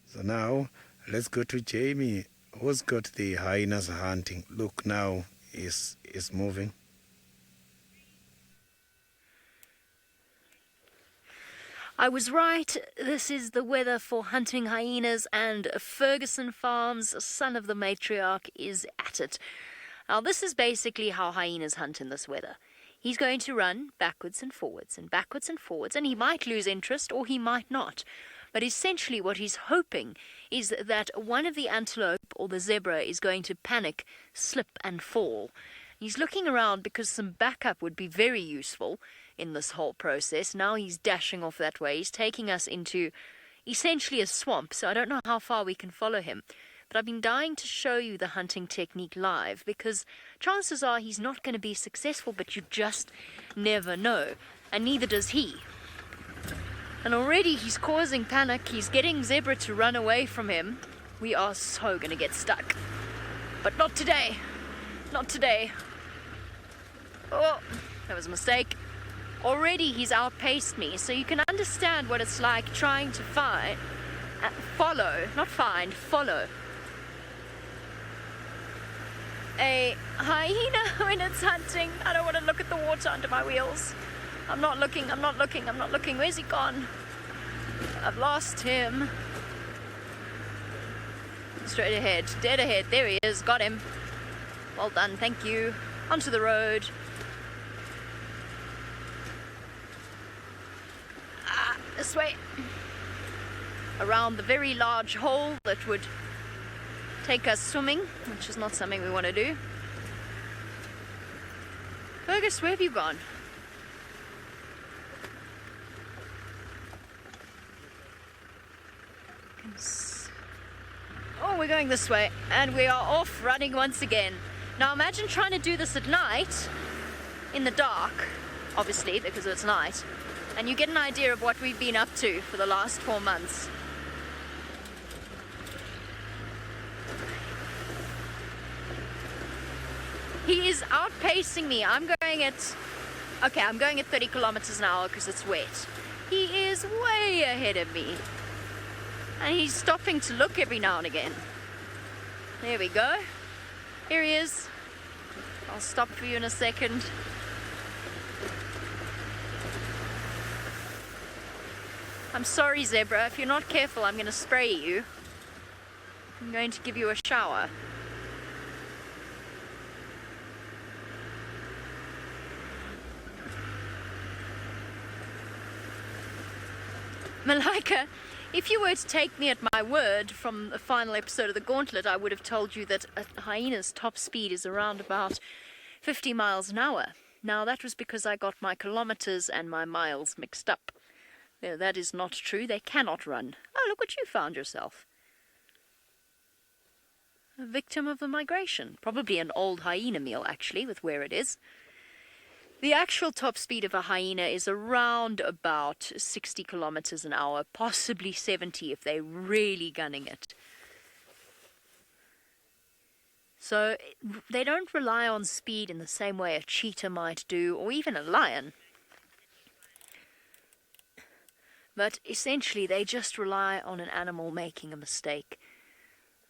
So now, let's go to Jamie, who's got the hyenas hunting. Look, now is moving. I was right. This is the weather for hunting hyenas, and Ferguson Farms, son of the matriarch, is at it. Now, this is basically how hyenas hunt in this weather. He's going to run backwards and forwards, and he might lose interest or he might not. But essentially what he's hoping is that one of the antelope or the zebra is going to panic, slip and fall. He's looking around because some backup would be very useful in this whole process. Now he's dashing off that way. He's taking us into essentially a swamp, so I don't know how far we can follow him. But I've been dying to show you the hunting technique live because chances are he's not going to be successful, but you just never know. And neither does he. And already he's causing panic. He's getting zebra to run away from him. We are so going to get stuck. But not today. Not today. Oh, that was a mistake. Already he's outpaced me, so you can understand what it's like trying to follow a hyena when it's hunting. I don't want to look at the water under my wheels. I'm not looking. Where's he gone? I've lost him. Straight ahead, dead ahead. There he is, got him. Well done, thank you. Onto the road. This way. Around the very large hole that would take us swimming, which is not something we want to do. Fergus, where have you gone? Oh, we're going this way, and we are off running once again. Now imagine trying to do this at night, in the dark, obviously, because it's night, and you get an idea of what we've been up to for the last 4 months. He is outpacing me. I'm going at 30 kilometers an hour because it's wet. He is way ahead of me. And he's stopping to look every now and again. There we go. Here he is. I'll stop for you in a second. I'm sorry, zebra. If you're not careful, I'm going to spray you. I'm going to give you a shower. Malika, if you were to take me at my word from the final episode of The Gauntlet, I would have told you that a hyena's top speed is around about 50 miles an hour. Now, that was because I got my kilometers and my miles mixed up. No, that is not true. They cannot run. Oh, look what you found yourself. A victim of the migration. Probably an old hyena meal, actually, with where it is. The actual top speed of a hyena is around about 60 kilometers an hour, possibly 70 if they're really gunning it. So they don't rely on speed in the same way a cheetah might do, or even a lion. But essentially they just rely on an animal making a mistake.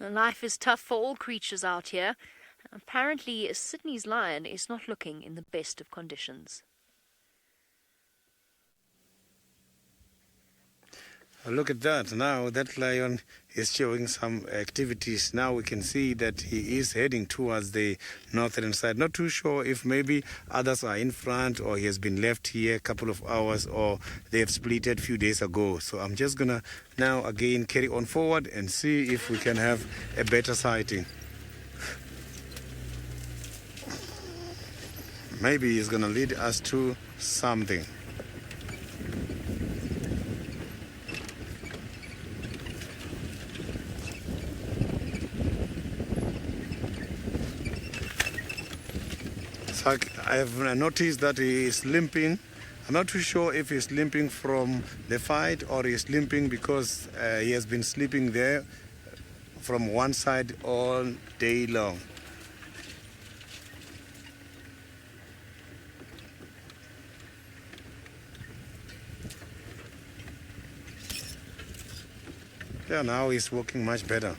Life is tough for all creatures out here. Apparently, Sydney's lion is not looking in the best of conditions. Look at that. Now that lion is showing some activities. Now we can see that he is heading towards the northern side. Not too sure if maybe others are in front or he has been left here a couple of hours or they have splitted a few days ago. So I'm just going to now again carry on forward and see if we can have a better sighting. Maybe he's going to lead us to something. So I have noticed that he is limping I'm not too sure if he's limping from the fight or he's limping because he has been sleeping there from one side all day long. Yeah, now he's walking much better.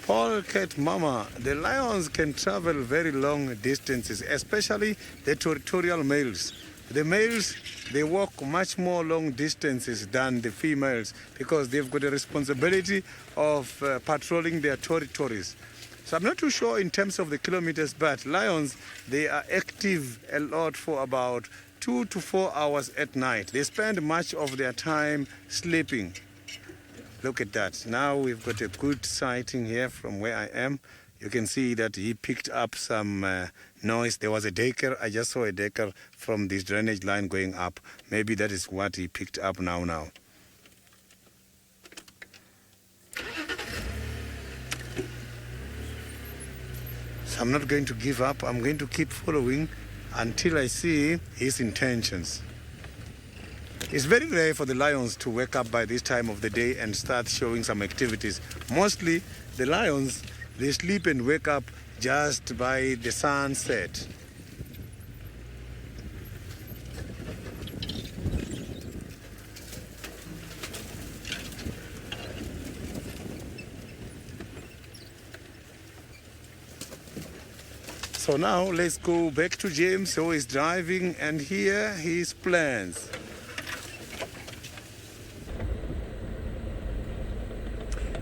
Polecat mama, the lions can travel very long distances, especially the territorial males. The males, they walk much more long distances than the females because they've got a responsibility of patrolling their territories. So I'm not too sure in terms of the kilometers, but lions, they are active a lot for about 2 to 4 hours at night. They spend much of their time sleeping. Look at that. Now we've got a good sighting here from where I am. You can see that he picked up some noise. There was a decker. I just saw a decker from this drainage line going up. Maybe that is what he picked up now. So I'm not going to give up. I'm going to keep following until I see his intentions. It's very rare for the lions to wake up by this time of the day and start showing some activities. Mostly the lions, they sleep and wake up just by the sunset. So now let's go back to James, who is driving, and hear his plans.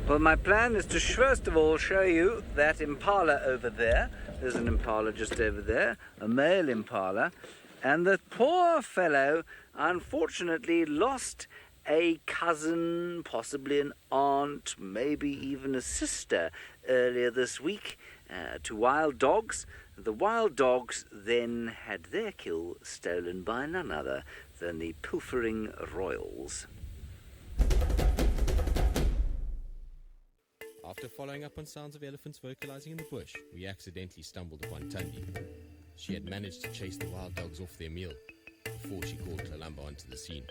Well, my plan is to first of all show you that impala over there. There's an impala just over there, a male impala. And the poor fellow unfortunately lost a cousin, possibly an aunt, maybe even a sister earlier this week to wild dogs. The wild dogs then had their kill stolen by none other than the pilfering royals. After following up on sounds of elephants vocalizing in the bush, we accidentally stumbled upon THANDI. She had managed to chase the wild dogs off their meal before she called TLALAMBA onto the scene.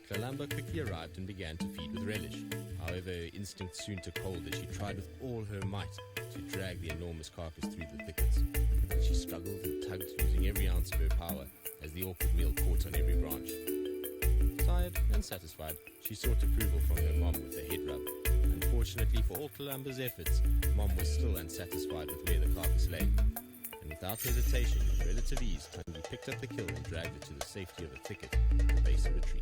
TLALAMBA quickly arrived and began to feed with relish. However, her instinct soon took hold as she tried with all her might to drag the enormous carcass through the thickets. She struggled and tugged, using every ounce of her power as the awkward meal caught on every branch. Tired and satisfied, she sought approval from her mom with a head rub. Unfortunately for all TLALAMBA's efforts, Mom was still unsatisfied with where the carcass lay. And without hesitation, with relative ease, THANDI picked up the kill and dragged it to the safety of a thicket at the base of a tree.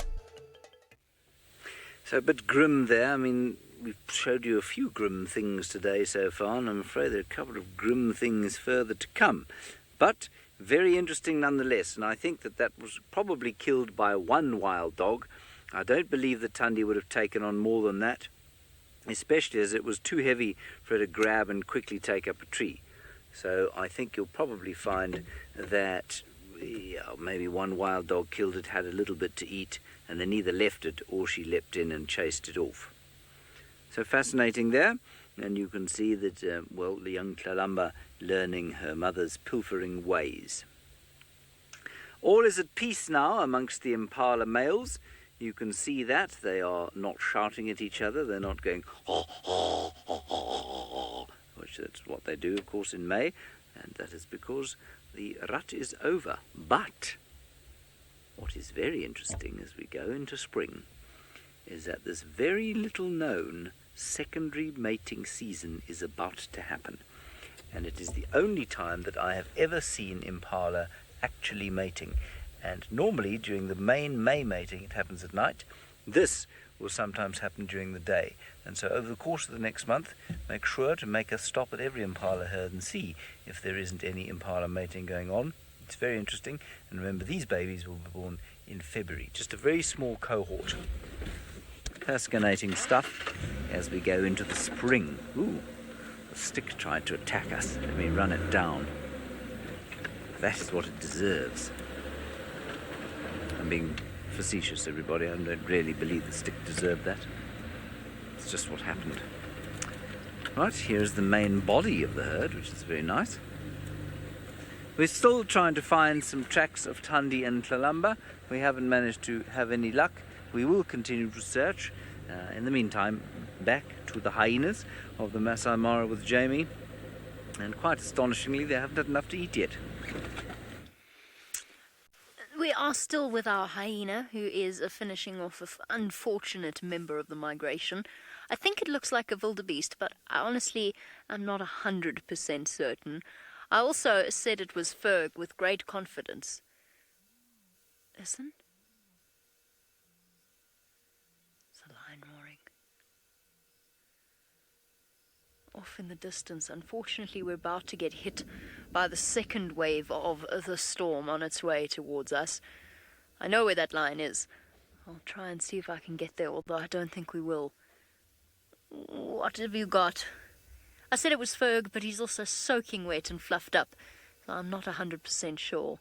So a bit grim there. I mean, we've showed you a few grim things today so far, and I'm afraid there are a couple of grim things further to come. But very interesting nonetheless, and I think that was probably killed by one wild dog. I don't believe that THANDI would have taken on more than that, especially as it was too heavy for her to grab and quickly take up a tree. So I think you'll probably find that maybe one wild dog killed it, had a little bit to eat, and then either left it or she leapt in and chased it off. So fascinating there, and you can see that, the young TLALAMBA learning her mother's pilfering ways. All is at peace now amongst the impala males. You can see that they are not shouting at each other. They're not going, which that's what they do, of course, in May. And that is because the rut is over. But what is very interesting as we go into spring is that this very little known secondary mating season is about to happen. And it is the only time that I have ever seen impala actually mating. And normally during the main May mating it happens at night. This will sometimes happen during the day. And so over the course of the next month, make sure to make a stop at every impala herd and see if there isn't any impala mating going on. It's very interesting. And remember, these babies will be born in February. Just a very small cohort. Fascinating stuff as we go into the spring. Ooh, the stick tried to attack us. Let me run it down. That is what it deserves. I'm being facetious, everybody. I don't really believe the stick deserved that. It's just what happened. Right, here's the main body of the herd, which is very nice. We're still trying to find some tracks of THANDI and TLALAMBA. We haven't managed to have any luck. We will continue to search. In the meantime, back to the hyenas of the Maasai Mara with Jamie. And quite astonishingly, they haven't had enough to eat yet. We are still with our hyena, who is finishing off an unfortunate member of the migration. I think it looks like a wildebeest, but I honestly am not 100% certain. I also said it was Ferg with great confidence. Listen. It's a lion roaring. Off in the distance. Unfortunately, we're about to get hit by the second wave of the storm on its way towards us. I know where that lion is. I'll try and see if I can get there, although I don't think we will. What have you got? I said it was Ferg, but he's also soaking wet and fluffed up, so I'm not 100% sure.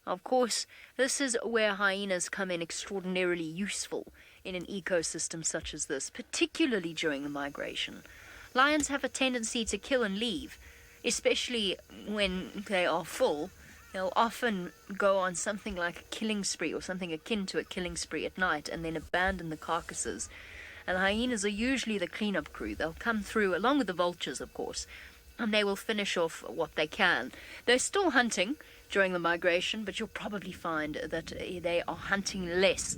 Of course, this is where hyenas come in extraordinarily useful in an ecosystem such as this, particularly during the migration. Lions have a tendency to kill and leave, especially when they are full. They'll often go on something like a killing spree or something akin to a killing spree at night and then abandon the carcasses. And hyenas are usually the cleanup crew. They'll come through, along with the vultures, of course, and they will finish off what they can. They're still hunting during the migration, but you'll probably find that they are hunting less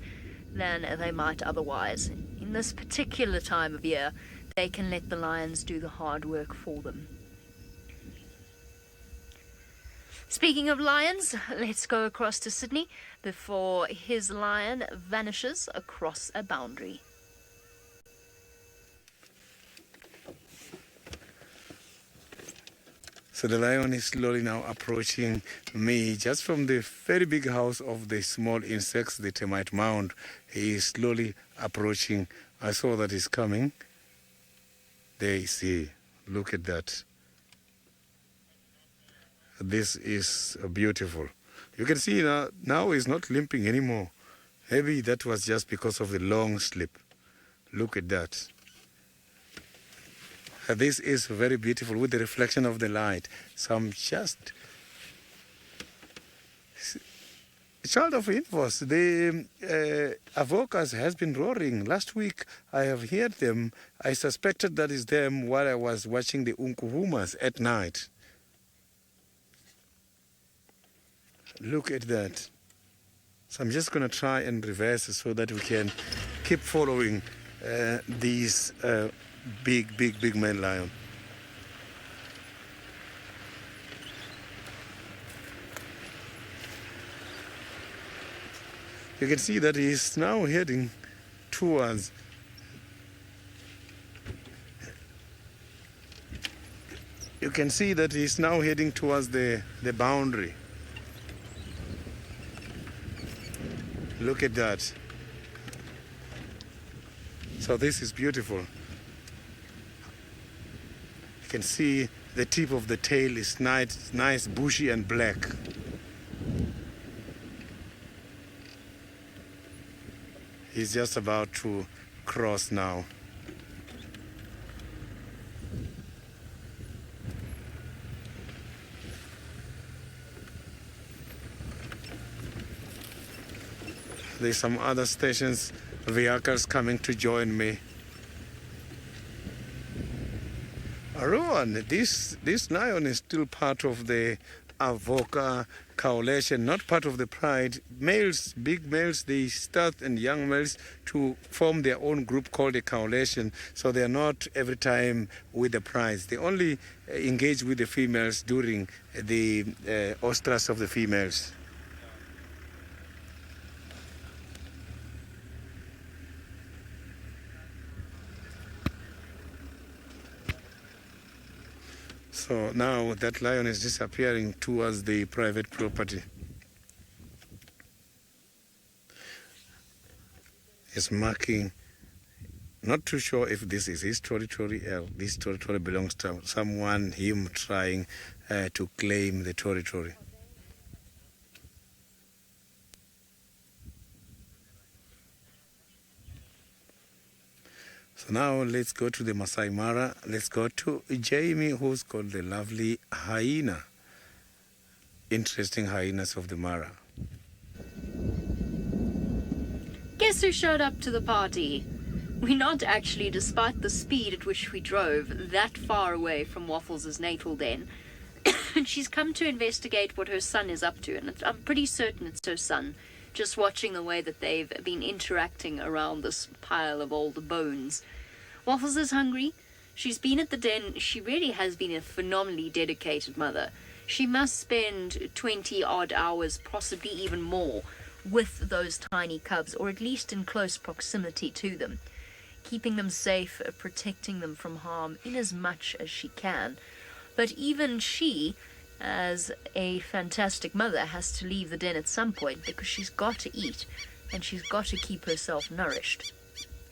than they might otherwise. In this particular time of year, they can let the lions do the hard work for them. Speaking of lions, let's go across to Sydney before his lion vanishes across a boundary. So the lion is slowly now approaching me just from the very big house of the small insects, the termite mound. He is slowly approaching. I saw that he's coming. There you see. Look at that. This is beautiful. You can see now he's not limping anymore. Maybe that was just because of the long sleep. Look at that. This is very beautiful with the reflection of the light. Some just child of Infos. The avokas has been roaring. Last week I have heard them. I suspected that is them while I was watching the NKUHUMAs at night. Look at that. So I'm just going to try and reverse so that we can keep following these big male lion. You can see that he's now heading towards the boundary. Look at that. So this is beautiful. You can see the tip of the tail is nice, bushy and black. He's just about to cross now. There's some other stations, vehicles coming to join me. Rowan, this lion is still part of the Avoca coalition, not part of the pride. Males, big males, they start and young males to form their own group called a coalition. So they are not every time with the prides. They only engage with the females during the ostrus of the females. So now that lion is disappearing towards the private property. It's marking, not too sure if this is his territory or this territory belongs to someone, him trying to claim the territory. So now let's go to the Maasai Mara. Let's go to Jamie, who's called the lovely hyena. Interesting hyenas of the Mara. Guess who showed up to the party? We not actually, despite the speed at which we drove that far away from Waffles' natal den. She's come to investigate what her son is up to, and I'm pretty certain it's her son. Just watching the way that they've been interacting around this pile of old bones. Waffles is hungry. She's been at the den. She really has been a phenomenally dedicated mother. She must spend 20 odd hours, possibly even more, with those tiny cubs, or at least in close proximity to them, keeping them safe, protecting them from harm in as much as she can. But even she, as a fantastic mother, has to leave the den at some point because she's got to eat and she's got to keep herself nourished.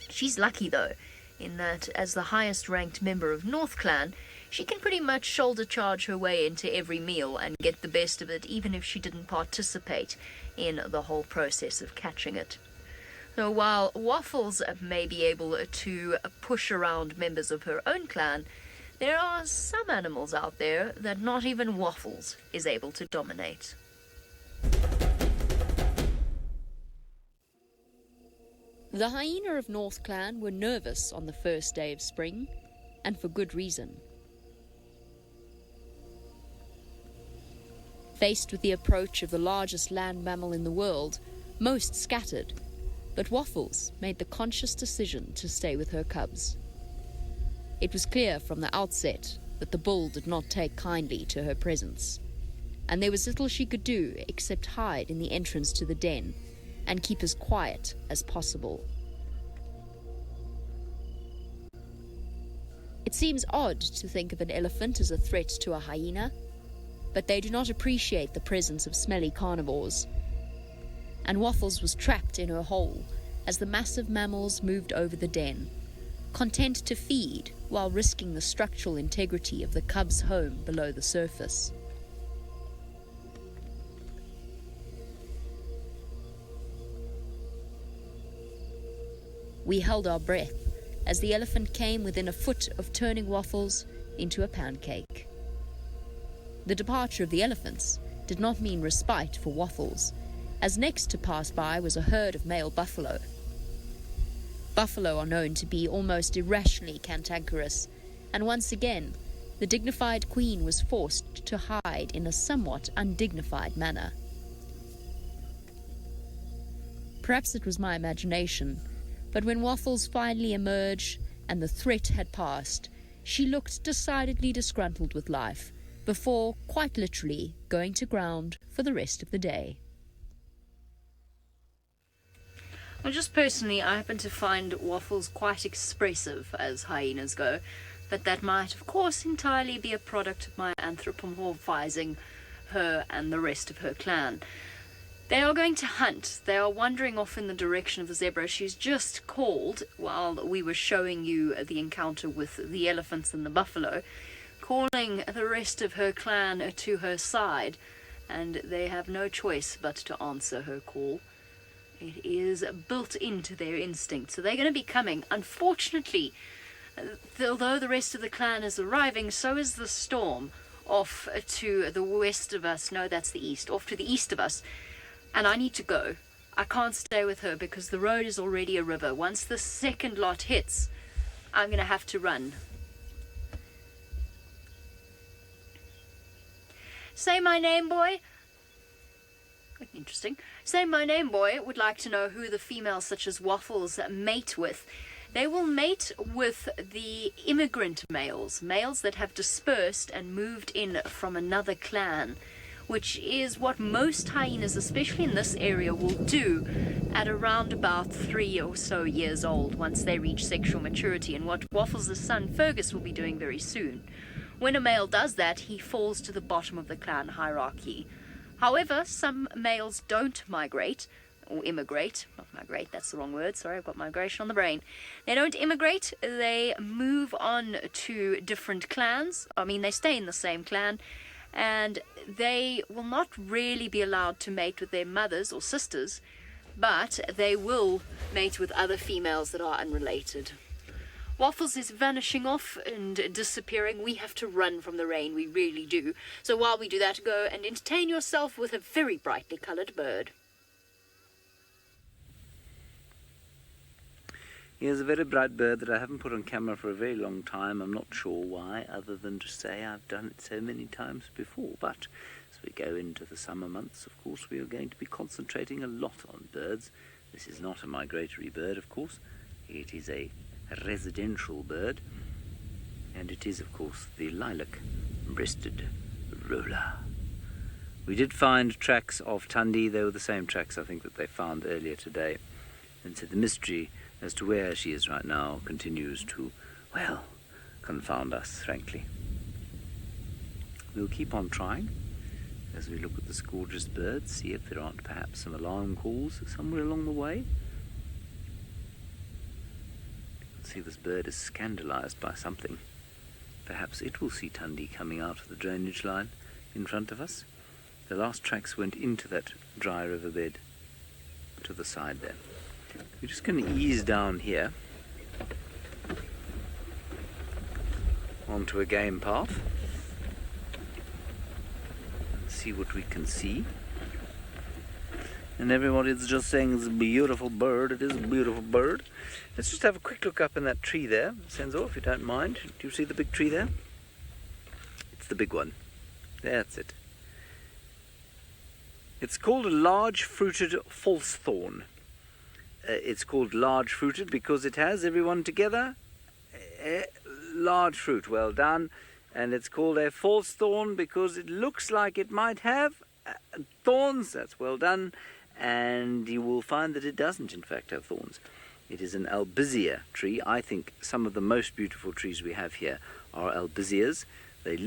She's lucky, though, in that as the highest ranked member of North Clan, she can pretty much shoulder charge her way into every meal and get the best of it, even if she didn't participate in the whole process of catching it. So while Waffles may be able to push around members of her own clan, there are some animals out there that not even Waffles is able to dominate. The hyena of North Clan were nervous on the first day of spring, and for good reason. Faced with the approach of the largest land mammal in the world, most scattered, but Waffles made the conscious decision to stay with her cubs. It was clear from the outset that the bull did not take kindly to her presence, and there was little she could do except hide in the entrance to the den and keep as quiet as possible. It seems odd to think of an elephant as a threat to a hyena, but they do not appreciate the presence of smelly carnivores, and Waffles was trapped in her hole as the massive mammals moved over the den, content to feed while risking the structural integrity of the cub's home below the surface. We held our breath as the elephant came within a foot of turning Waffles into a pancake. The departure of the elephants did not mean respite for Waffles, as next to pass by was a herd of male buffalo. Buffalo are known to be almost irrationally cantankerous, and once again, the dignified queen was forced to hide in a somewhat undignified manner. Perhaps it was my imagination, but when Waffles finally emerged and the threat had passed, she looked decidedly disgruntled with life, before, quite literally, going to ground for the rest of the day. Well, just personally, I happen to find Waffles quite expressive as hyenas go, but that might, of course, entirely be a product of my anthropomorphizing her and the rest of her clan. They are going to hunt. They are wandering off in the direction of the zebra. She's just called, while we were showing you the encounter with the elephants and the buffalo, calling the rest of her clan to her side, and they have no choice but to answer her call. It is built into their instinct, so they're going to be coming. Unfortunately, although the rest of the clan is arriving, so is the storm off to the west of us. No, that's the east. Off to the east of us. And I need to go. I can't stay with her because the road is already a river. Once the second lot hits, I'm going to have to run. Say my name, boy. Interesting. Say my name, boy. Would like to know who the females such as Waffles mate with. They will mate with the immigrant males, males that have dispersed and moved in from another clan, which is what most hyenas, especially in this area, will do at around about 3 or so years old once they reach sexual maturity, and what Waffles' son Fergus will be doing very soon. When a male does that, he falls to the bottom of the clan hierarchy. However, some males don't migrate, or immigrate. Not migrate, that's the wrong word. Sorry, I've got migration on the brain. They don't immigrate, they move on to different clans. I mean, they stay in the same clan, and they will not really be allowed to mate with their mothers or sisters, but they will mate with other females that are unrelated. Waffles is vanishing off and disappearing. We have to run from the rain, we really do. So while we do that, go and entertain yourself with a very brightly coloured bird. Here's a very bright bird that I haven't put on camera for a very long time. I'm not sure why, other than to say I've done it so many times before. But as we go into the summer months, of course, we are going to be concentrating a lot on birds. This is not a migratory bird, of course. It is a residential bird, and it is, of course, the lilac-breasted roller. We did find tracks of THANDI. They were the same tracks, I think, that they found earlier today. And so the mystery as to where she is right now continues to, well, confound us, frankly. We'll keep on trying as we look at this gorgeous bird, see if there aren't perhaps some alarm calls somewhere along the way. See, this bird is scandalized by something. Perhaps it will see THANDI coming out of the drainage line in front of us. The last tracks went into that dry riverbed to the side there. We're just going to ease down here onto a game path and see what we can see. And everybody's just saying it's a beautiful bird. It is a beautiful bird. Let's just have a quick look up in that tree there, Senzo, if you don't mind. Do you see the big tree there? It's the big one. That's it. It's called a large fruited false thorn. It's called large fruited because it has, everyone together, large fruit. Well done. And it's called a false thorn because it looks like it might have thorns. That's well done. And you will find that it doesn't, in fact, have thorns. It is an albizia tree. I think some of the most beautiful trees we have here are albizzias. They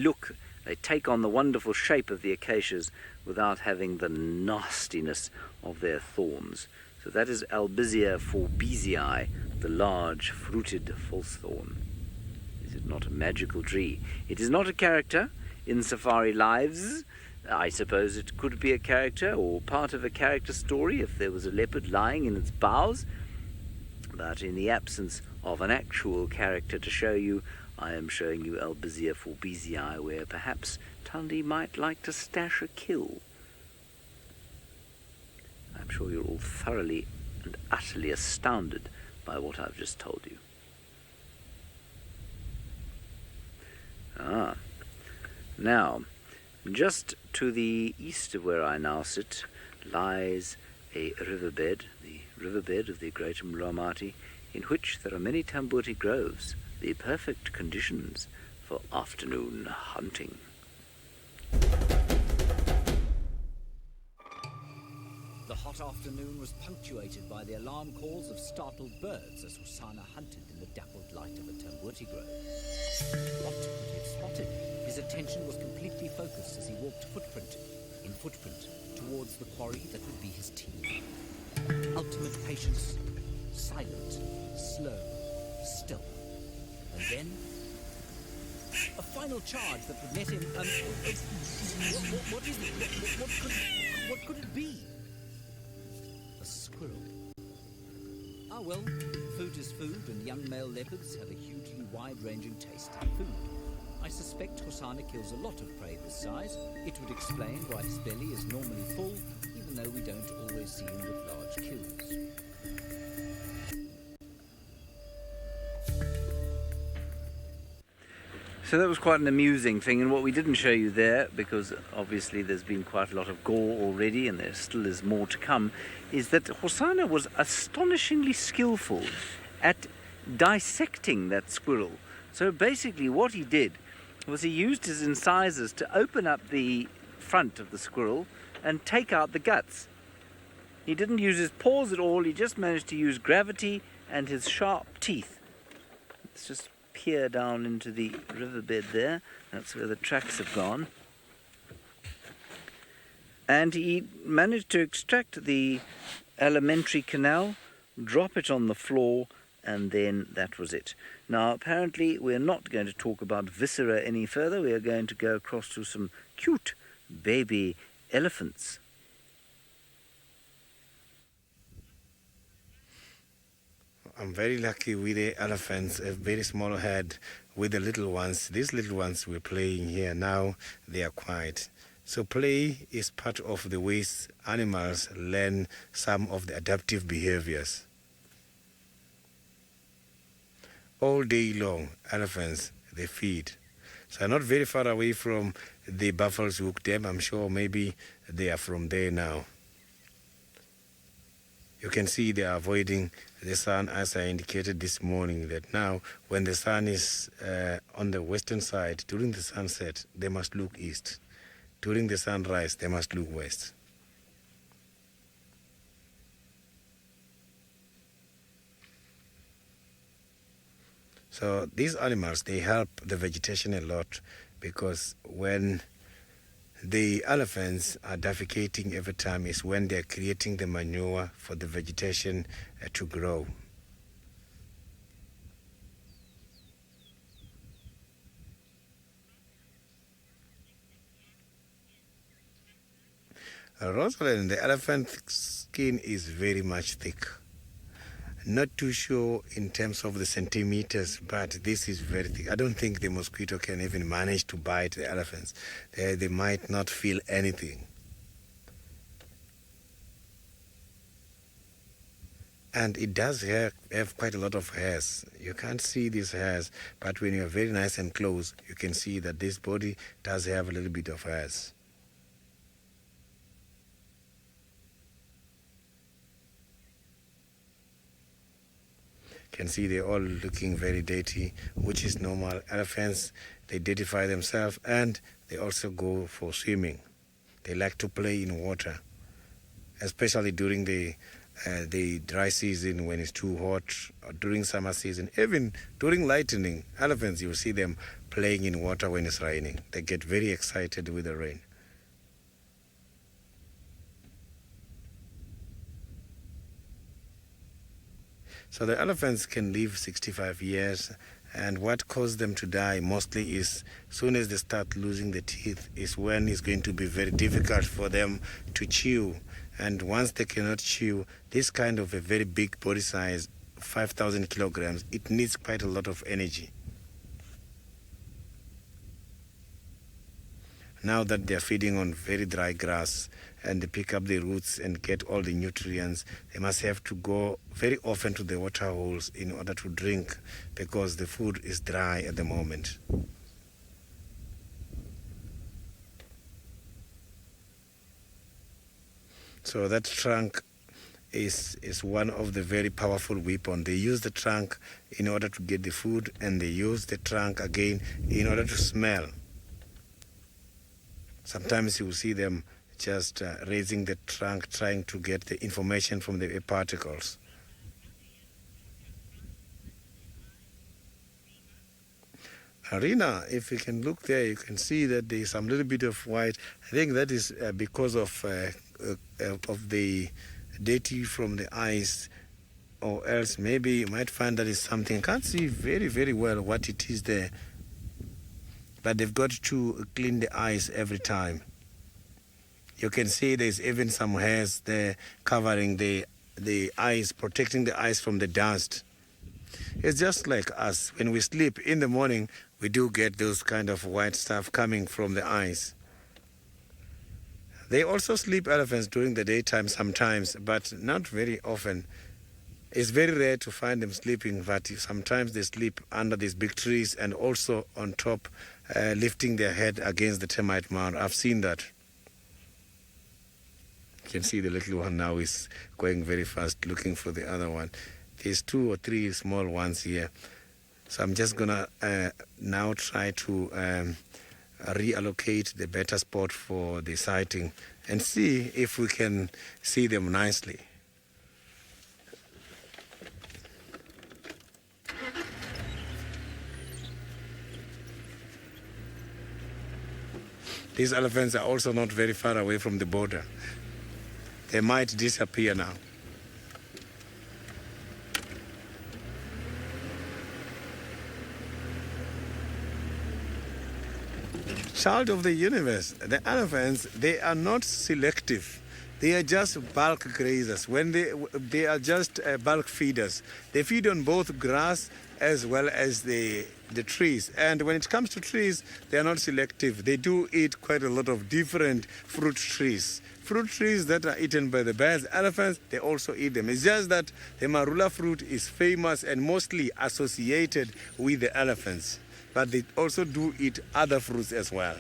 take on the wonderful shape of the acacias without having the nastiness of their thorns. So that is Albizia forbesii, the large fruited false thorn. Is it not a magical tree? It is not a character in Safari Lives. I suppose it could be a character or part of a character story if there was a leopard lying in its boughs. But in the absence of an actual character to show you, I am showing you Albizia forbesii, where perhaps THANDI might like to stash a kill. I'm sure you're all thoroughly and utterly astounded by what I've just told you. Now, just to the east of where I now sit lies a riverbed, the riverbed of the Great Mlamati, in which there are many tambuti groves, the perfect conditions for afternoon hunting. The hot afternoon was punctuated by the alarm calls of startled birds as HOSANA hunted in the dappled light of a tambuti grove. What could he have spotted? His attention was completely focused as he walked footprint in footprint towards the quarry that would be his team. Ultimate patience, silent, slow, still. And then a final charge that would net him. What is it? What could it be? A squirrel. Ah well, food is food, and young male leopards have a hugely wide-ranging taste in food. I suspect HOSANA kills a lot of prey this size. It would explain why his belly is normally full, even though we don't always see him with large kills. So that was quite an amusing thing, and what we didn't show you there, because obviously there's been quite a lot of gore already and there still is more to come, is that HOSANA was astonishingly skillful at dissecting that squirrel. So basically what he did was he used his incisors to open up the front of the squirrel and take out the guts. He didn't use his paws at all, he just managed to use gravity and his sharp teeth. Let's just peer down into the riverbed there. That's where the tracks have gone. And he managed to extract the alimentary canal, drop it on the floor, and then that was it. Now, apparently, we're not going to talk about viscera any further. We are going to go across to some cute baby elephants. I'm very lucky with the elephants, a very small head with the little ones. These little ones we're playing here now, they are quiet. So play is part of the ways animals learn some of the adaptive behaviors. All day long, elephants, they feed. So I'm not very far away from the Buffalo's Hook Dam. I'm sure maybe they are from there now. You can see they are avoiding the sun, as I indicated this morning, that now when the sun is on the western side, during the sunset, they must look east. During the sunrise, they must look west. So these animals, they help the vegetation a lot, because when the elephants are defecating every time is when they're creating the manure for the vegetation to grow. Rosalind, the elephant skin is very much thick. Not too sure in terms of the centimeters, but this is very thick. I don't think the mosquito can even manage to bite the elephants. They might not feel anything. And it does have quite a lot of hairs. You can't see these hairs, but when you're very nice and close, you can see that this body does have a little bit of hairs. Can see they're all looking very dirty, which is normal. Elephants, they dirtify themselves, and they also go for swimming. They like to play in water, especially during the dry season when it's too hot, or during summer season. Even during lightning, elephants, you'll see them playing in water when it's raining. They get very excited with the rain. So the elephants can live 65 years, and what caused them to die mostly is soon as they start losing the teeth is when it's going to be very difficult for them to chew. And once they cannot chew, this kind of a very big body size, 5,000 kilograms, it needs quite a lot of energy. Now that they're feeding on very dry grass and they pick up the roots and get all the nutrients, they must have to go very often to the water holes in order to drink, because the food is dry at the moment. So that trunk is one of the very powerful weapons. They use the trunk in order to get the food, and they use the trunk again in order to smell. Sometimes you will see them just raising the trunk, trying to get the information from the particles. Arena, if you can look there, you can see that there is some little bit of white. I think that is because of the dirty from the eyes, or else maybe you might find that it's something. I can't see very, very well what it is there, but they've got to clean the eyes every time. You can see there's even some hairs there covering the eyes, protecting the eyes from the dust. It's just like us. When we sleep in the morning, we do get those kind of white stuff coming from the eyes. They also sleep, elephants, during the daytime sometimes, but not very often. It's very rare to find them sleeping, but sometimes they sleep under these big trees and also on top, lifting their head against the termite mound. I've seen that. You can see the little one now is going very fast looking for the other one. There's 2 or 3 small ones here. So I'm just going to now try to reallocate the better spot for the sighting and see if we can see them nicely. These elephants are also not very far away from the border. They might disappear now. Child of the universe, the elephants, they are not selective They are just bulk grazers. When they are just bulk feeders. They feed on both grass as well as the trees. And when it comes to trees, they are not selective. They do eat quite a lot of different fruit trees. Fruit trees that are eaten by the bears, elephants, they also eat them. It's just that the marula fruit is famous and mostly associated with the elephants. But they also do eat other fruits as well.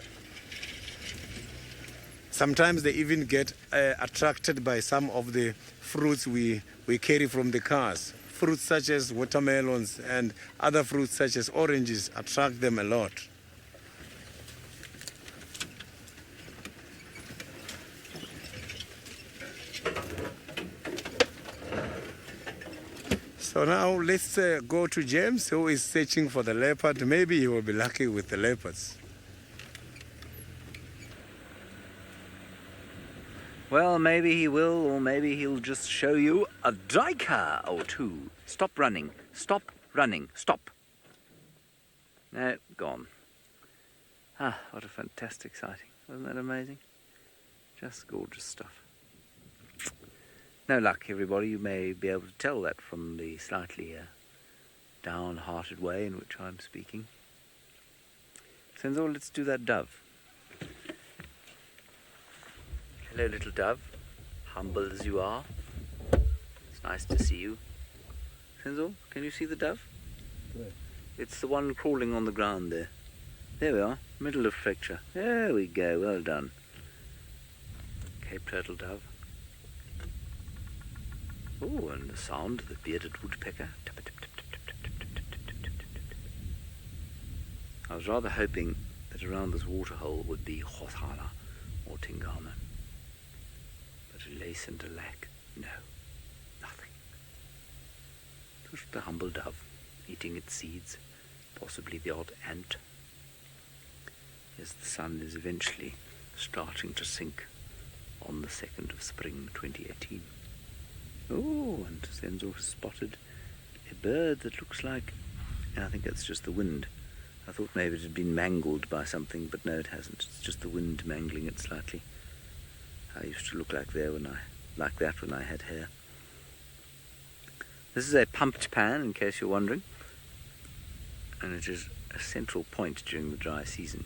Sometimes they even get attracted by some of the fruits we carry from the cars. Fruits such as watermelons and other fruits such as oranges attract them a lot. So now let's go to James, who is searching for the leopard. Maybe he will be lucky with the leopards. Well, maybe he will, or maybe he'll just show you a duiker or two. Stop running. Stop running. Stop. No, gone. Ah, what a fantastic sighting. Wasn't that amazing? Just gorgeous stuff. No luck, everybody. You may be able to tell that from the slightly downhearted way in which I'm speaking. Senzo, let's do that dove. Hello, little dove. Humble as you are. It's nice to see you. Senzo, can you see the dove? Where? It's the one crawling on the ground there. There we are, middle of fracture. There we go, well done. Cape turtle dove. Oh, and the sound of the bearded woodpecker. I was rather hoping that around this waterhole would be HOSANA or TINGANA. But a lace and a lack, no, nothing. Just the humble dove, eating its seeds, possibly the odd ant, as the sun is eventually starting to sink on the 2nd of spring 2018. Oh, and Senzo spotted a bird that looks like, I think that's just the wind. I thought maybe it had been mangled by something, but no, it hasn't. It's just the wind mangling it slightly. I used to look like that when I had hair. This is a pumped pan, in case you're wondering, and it is a central point during the dry season.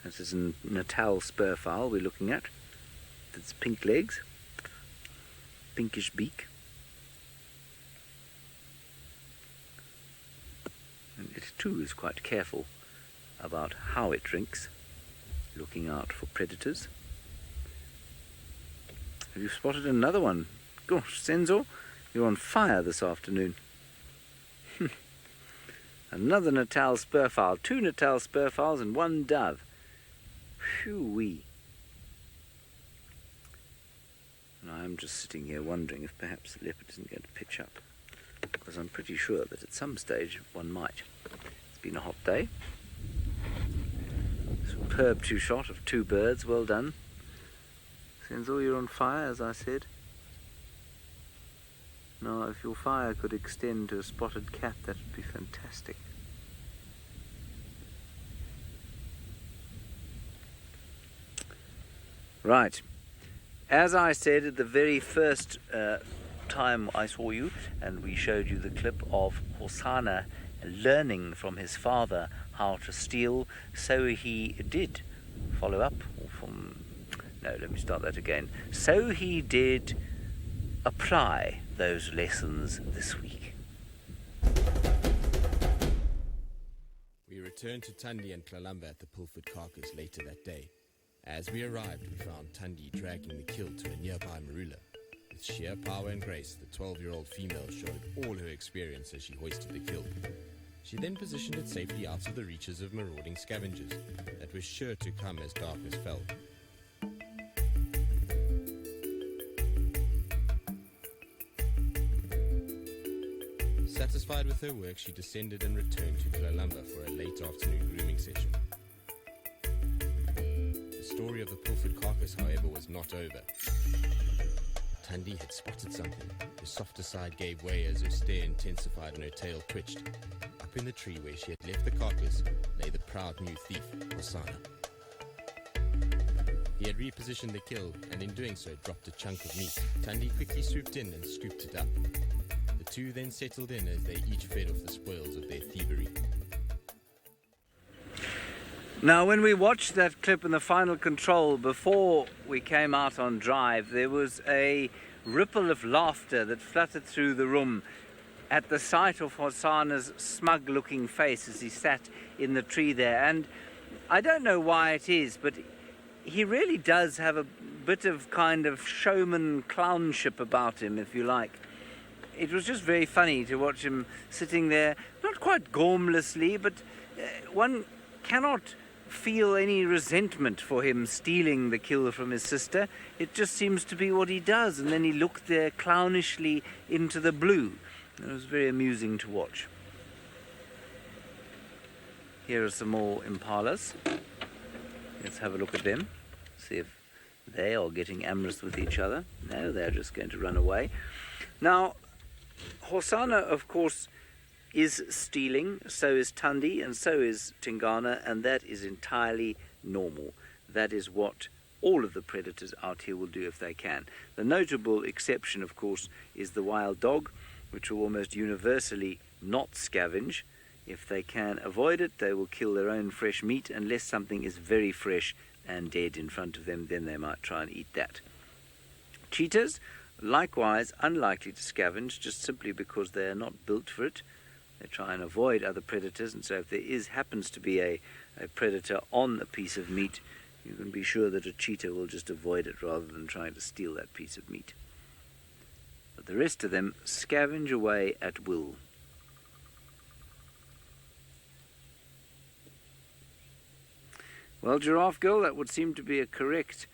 This is a Natal spurfowl we're looking at. Its pink legs, pinkish beak, and it too is quite careful about how it drinks, looking out for predators. Have you spotted another one? Gosh, Senzo, you're on fire this afternoon. Another Natal spurfowl, 2 Natal spurfowls and 1 dove. Phew-wee. And I'm just sitting here wondering if perhaps the leopard isn't going to pitch up, because I'm pretty sure that at some stage one might. It's been a hot day. Superb 2-shot of 2 birds, well done. Senzo, you're on fire, as I said. Now, if your fire could extend to a spotted cat, that would be fantastic. Right. As I said at the very first time I saw you, and we showed you the clip of HOSANA learning from his father how to steal, so he did follow up from... No, let me start that again. So he did apply those lessons this week. We returned to THANDI and TLALAMBA at the pilfered carcass later that day. As we arrived, we found THANDI dragging the kill to a nearby marula. With sheer power and grace, the 12-year-old female showed all her experience as she hoisted the kill. She then positioned it safely out of the reaches of marauding scavengers that were sure to come as darkness fell. Satisfied with her work, she descended and returned to TLALAMBA for a late afternoon grooming session. The story of the pilfered carcass, however, was not over. THANDI had spotted something. Her softer side gave way as her stare intensified and her tail twitched. Up in the tree where she had left the carcass lay the proud new thief, HOSANA. He had repositioned the kill, and in doing so dropped a chunk of meat. THANDI quickly swooped in and scooped it up. The two then settled in as they each fed off the spoils of their thievery. Now, when we watched that clip in the final control before we came out on drive, there was a ripple of laughter that fluttered through the room at the sight of HOSANA's smug-looking face as he sat in the tree there. And I don't know why it is, but he really does have a bit of kind of showman clownship about him, if you like. It was just very funny to watch him sitting there, not quite gormlessly, but one cannot feel any resentment for him stealing the kill from his sister. It just seems to be what he does, and then he looked there clownishly into the blue. It was very amusing to watch. Here are some more impalas. Let's have a look at them, see if they are getting amorous with each other. No, they're just going to run away. Now, HOSANA, of course, is stealing, so is THANDI, and so is TINGANA, and that is entirely normal. That is what all of the predators out here will do if they can. The notable exception, of course, is the wild dog, which will almost universally not scavenge. If they can avoid it, they will kill their own fresh meat, unless something is very fresh and dead in front of them, then they might try and eat that. Cheetahs, likewise, unlikely to scavenge, just simply because they are not built for it. They try and avoid other predators, and so if there happens to be a predator on a piece of meat, you can be sure that a cheetah will just avoid it rather than trying to steal that piece of meat. But the rest of them scavenge away at will. Well, Giraffe Girl, that would seem to be a correct,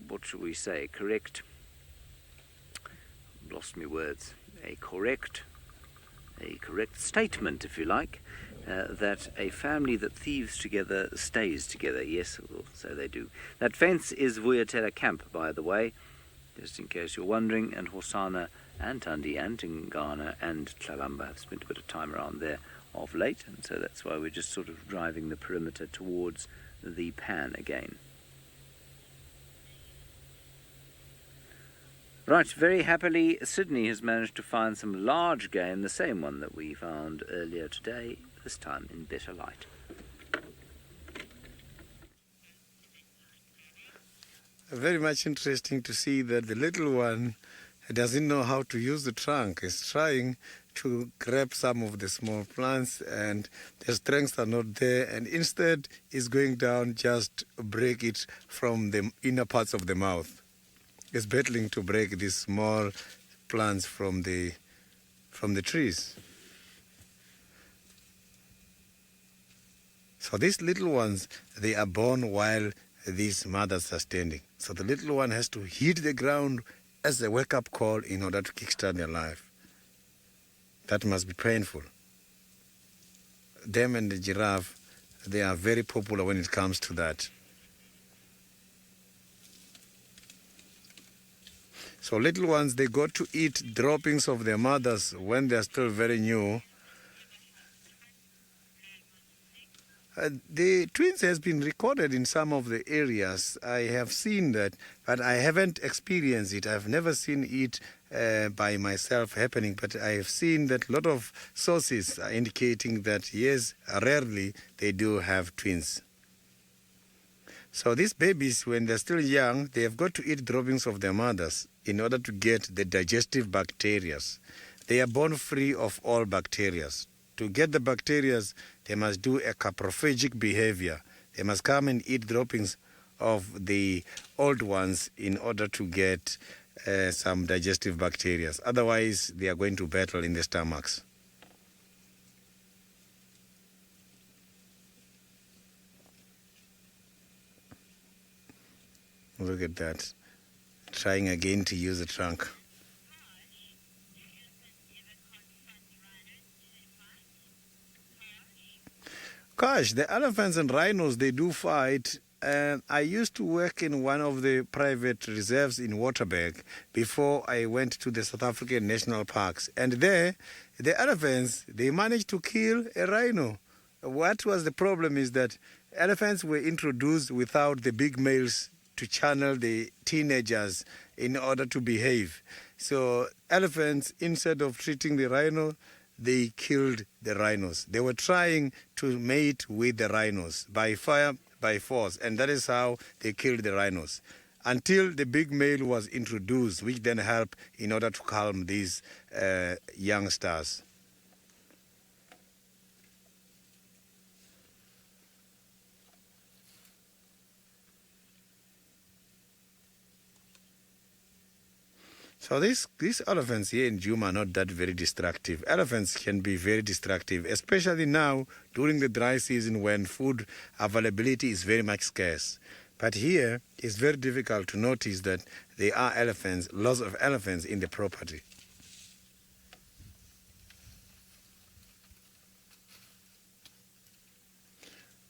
what shall we say, correct, lost me words, a correct statement, if you like, that a family that thieves together stays together. Yes, well, so they do. That fence is Vuyatela Camp, by the way, just in case you're wondering, and HOSANA and THANDI and TINGANA and TLALAMBA have spent a bit of time around there of late, and so that's why we're just sort of driving the perimeter towards the pan again. Right, very happily, Sydney has managed to find some large game, the same one that we found earlier today, this time in better light. Very much interesting to see that the little one doesn't know how to use the trunk. Is trying to grab some of the small plants, and the strengths are not there, and instead is going down just break it from the inner parts of the mouth. Is battling to break these small plants from the trees. So these little ones, they are born while these mothers are standing. So the little one has to hit the ground as a wake-up call in order to kickstart their life. That must be painful. Them and the giraffe, they are very popular when it comes to that. So little ones, they got to eat droppings of their mothers when they're still very new. The twins has been recorded in some of the areas. I have seen that, but I haven't experienced it. I've never seen it by myself happening, but I have seen that a lot of sources are indicating that, yes, rarely they do have twins. So these babies, when they're still young, they have got to eat droppings of their mothers in order to get the digestive bacteria. They are born free of all bacteria. To get the bacteria, they must do a caprophagic behavior. They must come and eat droppings of the old ones in order to get some digestive bacteria. Otherwise, they are going to battle in the stomachs. Look at that. Trying again to use the trunk. Gosh, the elephants and rhinos, they do fight. I used to work in one of the private reserves in Waterberg before I went to the South African national parks. And there, the elephants, they managed to kill a rhino. What was the problem is that Elephants were introduced without the big males to channel the teenagers in order to behave. So elephants, instead of treating the rhino, they killed the rhinos. They were trying to mate with the rhinos by fire, by force, and that is how they killed the rhinos. Until the big male was introduced, which then helped in order to calm these youngsters. So these elephants here in Djuma are not that very destructive. Elephants can be very destructive, especially now during the dry season when food availability is very much scarce. But here it's very difficult to notice that there are elephants, lots of elephants in the property.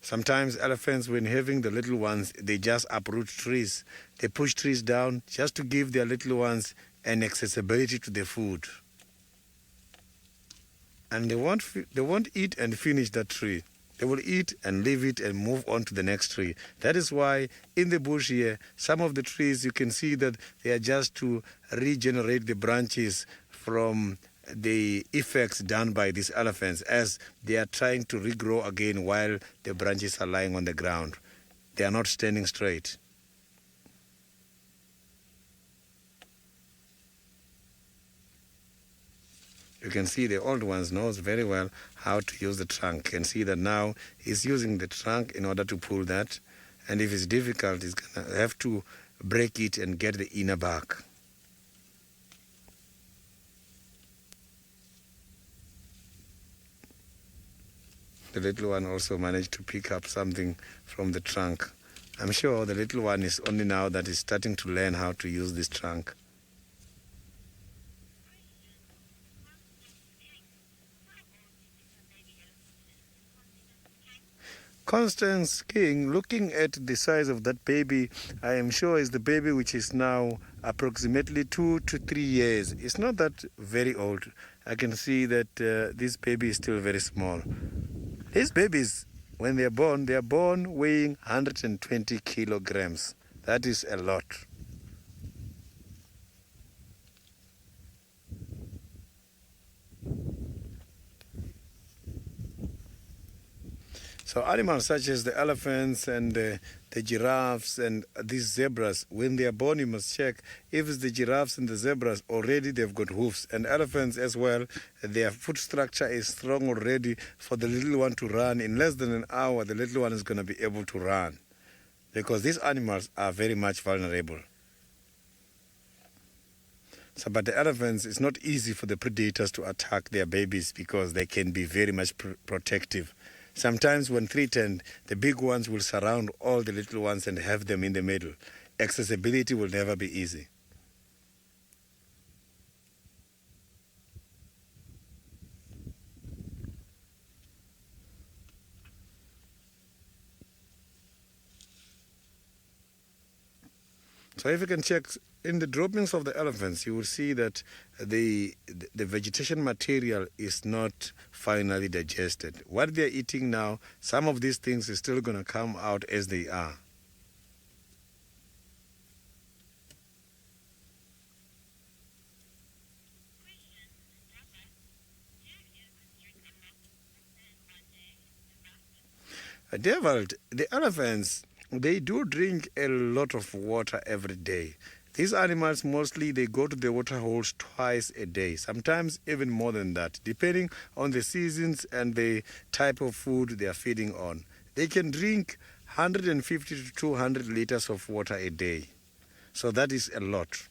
Sometimes elephants, when having the little ones, they just uproot trees. They push trees down just to give their little ones an accessibility to the food. And they won't eat and finish that tree. They will eat and leave it and move on to the next tree. That is why in the bush here, some of the trees you can see that they are just to regenerate the branches from the effects done by these elephants as they are trying to regrow again while the branches are lying on the ground. They are not standing straight. You can see the old ones knows very well how to use the trunk. You can see that now he's using the trunk in order to pull that. And if it's difficult, he's going to have to break it and get the inner bark. The little one also managed to pick up something from the trunk. I'm sure the little one is only now that is starting to learn how to use this trunk. Constance King, looking at the size of that baby, I am sure is the baby which is now approximately 2 to 3 years. It's not that very old. I can see that this baby is still very small. These babies, when they are born weighing 120 kilograms. That is a lot. So animals such as the elephants and the giraffes and these zebras, when they are born, you must check if it's the giraffes and the zebras, already they've got hoofs. And elephants as well, their foot structure is strong already for the little one to run. In less than an hour, the little one is going to be able to run because these animals are very much vulnerable. So, but the elephants, it's not easy for the predators to attack their babies because they can be very much protective. Sometimes when threatened, the big ones will surround all the little ones and have them in the middle. Accessibility will never be easy. So if you can check in the droppings of the elephants, you will see that the vegetation material is not finally digested. What they are eating now, some of these things is still going to come out as they are. Devald, the elephants, they do drink a lot of water every day. These animals mostly, they go to the water holes twice a day, sometimes even more than that, depending on the seasons and the type of food they are feeding on. They can drink 150 to 200 liters of water a day. So that is a lot.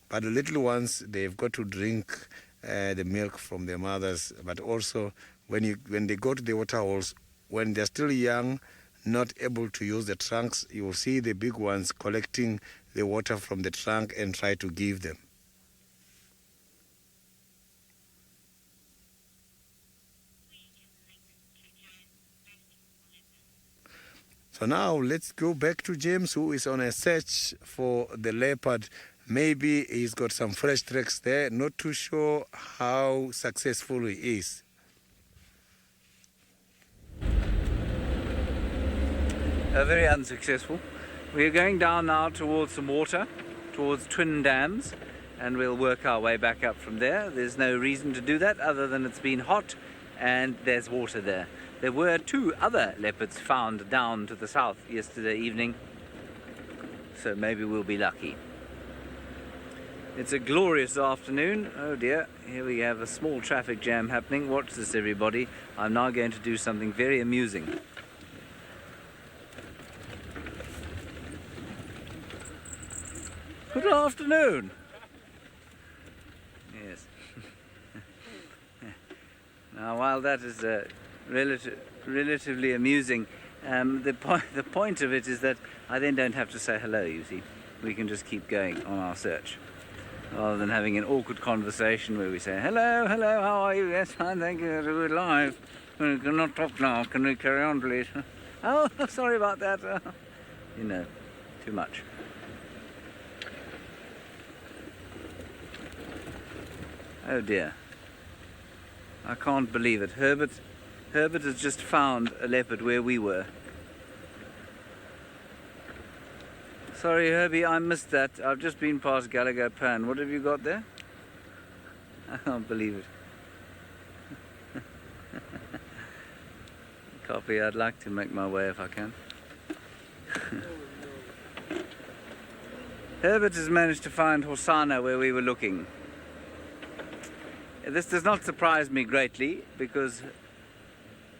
But the little ones, they've got to drink the milk from their mothers, but also when they go to the water holes, when they're still young, not able to use the trunks, you will see the big ones collecting the water from the trunk and try to give them. So now let's go back to James, who is on a search for the leopard. Maybe he's got some fresh tracks there, not too sure how successful he is. very unsuccessful. We're going down now towards some water, towards twin dams, and we'll work our way back up from there. There's no reason to do that other than it's been hot and there's water there. There were 2 other leopards found down to the south yesterday evening, so maybe we'll be lucky. It's a glorious afternoon. Oh dear, here we have a small traffic jam happening. Watch this, everybody. I'm now going to do something very amusing. Good afternoon. Yes. Now, while that is relatively amusing, the point of it is that I then don't have to say hello, you see. We can just keep going on our search, rather than having an awkward conversation where we say, hello, how are you? Yes, fine, thank you, we're live. We cannot talk now, can we carry on, please? Oh, sorry about that. You know, too much. Oh dear. I can't believe it. Herbert has just found a leopard where we were. Sorry, Herbie, I missed that. I've just been past Gallagher Pan. What have you got there? I can't believe it. Copy, I'd like to make my way if I can. Herbert has managed to find HOSANA where we were looking. This does not surprise me greatly because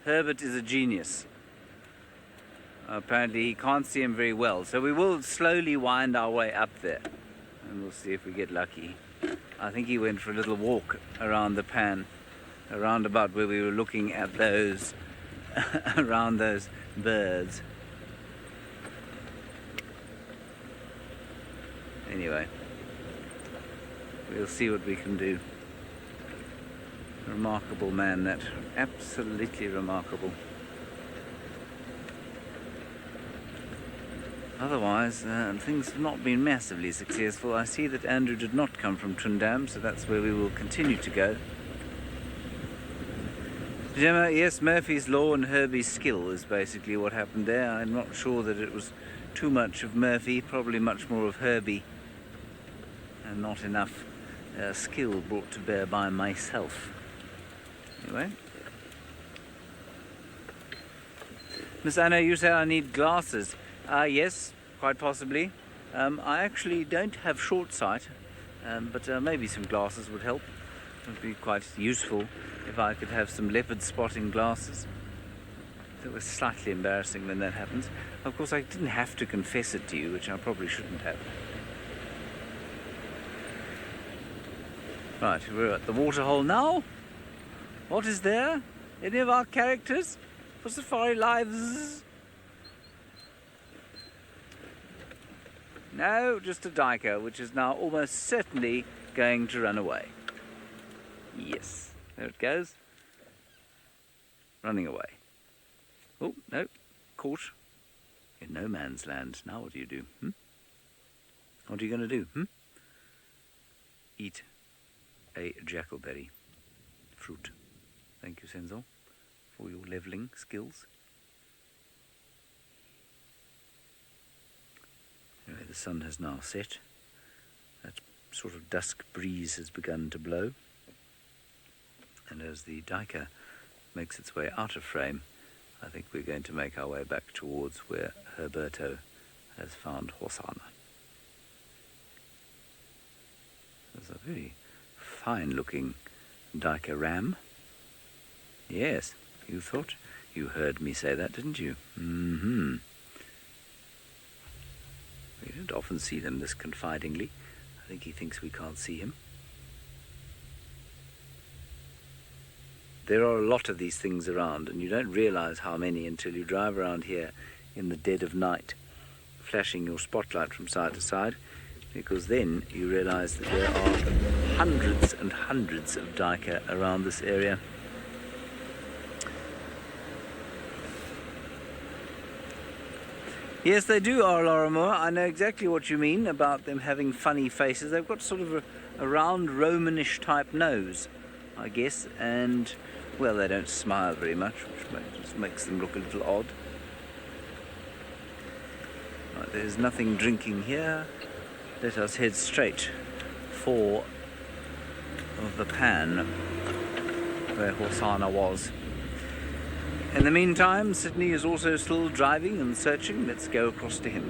Herbert is a genius. Apparently he can't see him very well, so we will slowly wind our way up there and we'll see if we get lucky. I think he went for a little walk around the pan, around about where we were looking at those around those birds. Anyway, we'll see what we can do. Remarkable man, that. Absolutely remarkable. Otherwise, things have not been massively successful. I see that Andrew did not come from Trindam, so that's where we will continue to go. Gemma, yes, Murphy's Law and Herbie's skill is basically what happened there. I'm not sure that it was too much of Murphy, probably much more of Herbie, and not enough skill brought to bear by myself. Anyway. Miss Anna, you say I need glasses. Yes, quite possibly. I actually don't have short sight, but maybe some glasses would help. It would be quite useful if I could have some leopard spotting glasses. It was slightly embarrassing when that happens. Of course, I didn't have to confess it to you, which I probably shouldn't have. Right, we're at the waterhole now. What is there? Any of our characters for Safari Lives? No, just a duiker, which is now almost certainly going to run away. Yes, there it goes. Running away. Oh, no, caught in no man's land. Now what do you do? What are you going to do? Eat a jackalberry fruit. Thank you, Senzo, for your levelling skills. Anyway, the sun has now set. That sort of dusk breeze has begun to blow. And as the duiker makes its way out of frame, I think we're going to make our way back towards where Herberto has found HOSANA. There's a very fine-looking duiker ram. Yes, you thought you heard me say that, didn't you? We don't often see them this confidingly. I think he thinks we can't see him. There are a lot of these things around, and you don't realize how many until you drive around here in the dead of night, flashing your spotlight from side to side, because then you realize that there are hundreds and hundreds of duiker around this area. Yes, they do, Laramore. I know exactly what you mean about them having funny faces. They've got sort of a round Romanish type nose, I guess, and, well, they don't smile very much, which just makes them look a little odd. Right, there's nothing drinking here. Let us head straight for the pan where HOSANA was. In the meantime, Sydney is also still driving and searching. Let's go across to him.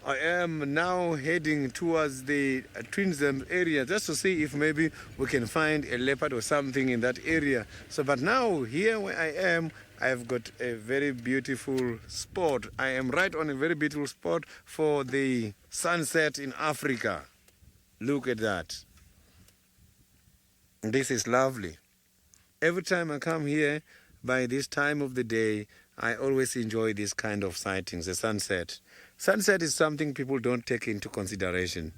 I am now heading towards the Twinsdale area just to see if maybe we can find a leopard or something in that area. So, but now here where I am, I've got a very beautiful spot. I am right on a very beautiful spot for the sunset in Africa. Look at that. This is lovely. Every time I come here by this time of the day, I always enjoy this kind of sightings, the sunset. Sunset is something people don't take into consideration.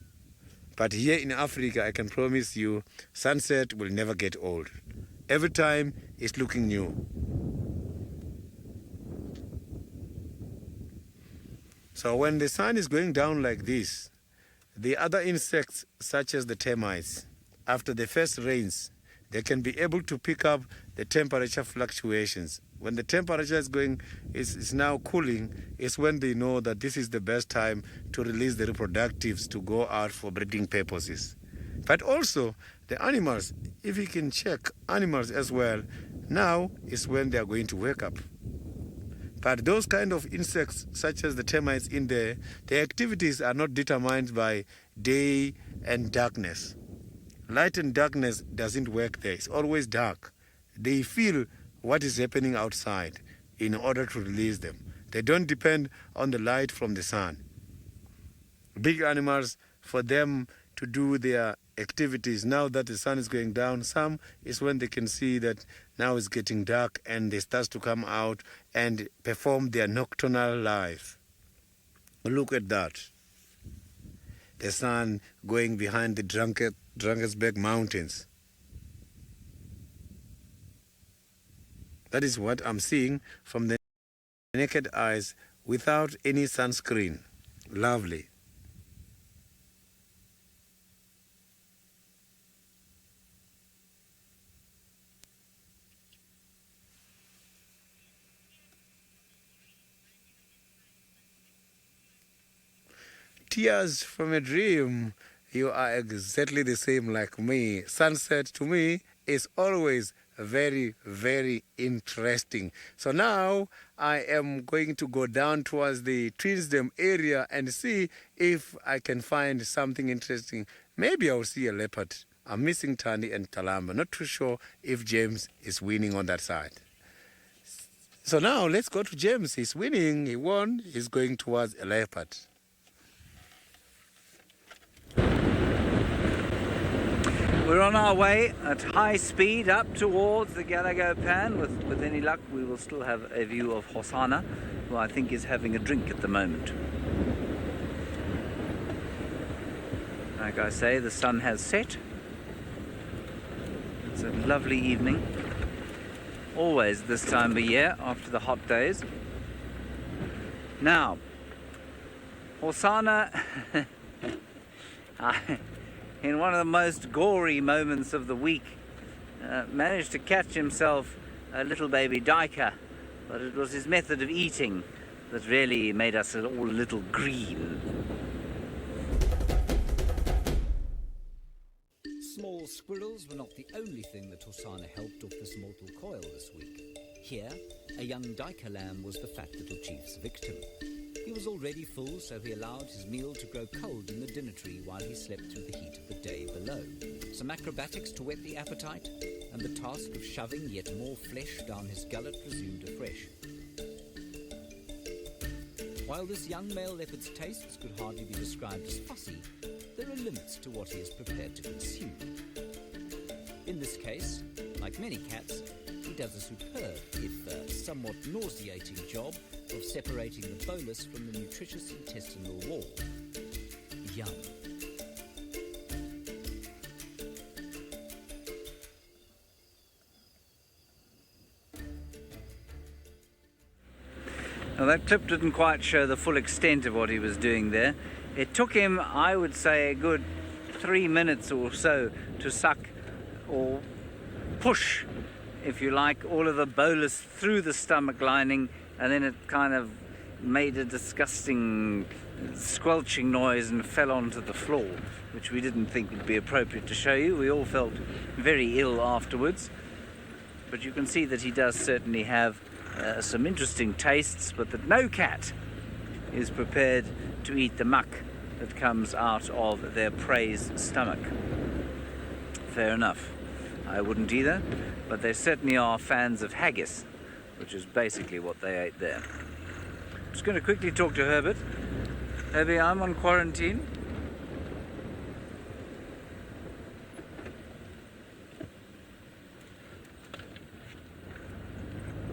But here in Africa, I can promise you, sunset will never get old. Every time, it's looking new. So when the sun is going down like this, the other insects, such as the termites, after the first rains, they can be able to pick up the temperature fluctuations. When the temperature is now cooling, is when they know that this is the best time to release the reproductives to go out for breeding purposes. But also, the animals, if you can check animals as well, now is when they are going to wake up. But those kind of insects, such as the termites in there, their activities are not determined by day and darkness. Light and darkness doesn't work there. It's always dark. They feel what is happening outside in order to release them. They don't depend on the light from the sun. Big animals, for them to do their activities now that the sun is going down, some is when they can see that now it's getting dark and they start to come out and perform their nocturnal life. Look at that. The sun going behind the Drakensberg Mountains. That is what I'm seeing from the naked eyes without any sunscreen. Lovely. Tears from a dream. You are exactly the same like me. Sunset to me is always very, very interesting. So now I am going to go down towards the Twinsdale area and see if I can find something interesting. Maybe I'll see a leopard. I'm missing THANDI and TLALAMBA. Not too sure if James is winning on that side. So now let's go to James. He's winning. He won. He's going towards a leopard. We're on our way at high speed up towards the Galago Pan. With any luck, we will still have a view of HOSANA, who I think is having a drink at the moment. Like I say, the sun has set. It's a lovely evening. Always this time of year, after the hot days. Now, HOSANA... in one of the most gory moments of the week, managed to catch himself a little baby duiker, but it was his method of eating that really made us all a little green. Small squirrels were not the only thing that HOSANA helped off this mortal coil this week. Here, a young duiker lamb was the fat little chief's victim. He was already full, so he allowed his meal to grow cold in the dinner tree while he slept through the heat of the day below. Some acrobatics to whet the appetite, and the task of shoving yet more flesh down his gullet resumed afresh. While this young male leopard's tastes could hardly be described as fussy, there are limits to what he is prepared to consume. In this case, like many cats, he does a superb, if somewhat nauseating job of separating the bolus from the nutritious intestinal wall. Yum. Now that clip didn't quite show the full extent of what he was doing there. It took him, I would say, a good 3 minutes or so to suck or push if you like, all of the bolus through the stomach lining, and then it kind of made a disgusting squelching noise and fell onto the floor, which we didn't think would be appropriate to show you. We all felt very ill afterwards, but you can see that he does certainly have some interesting tastes, but that no cat is prepared to eat the muck that comes out of their prey's stomach. Fair enough. I wouldn't either, but they certainly are fans of haggis, which is basically what they ate there. I'm just going to quickly talk to Herbert. Herbie, I'm on quarantine.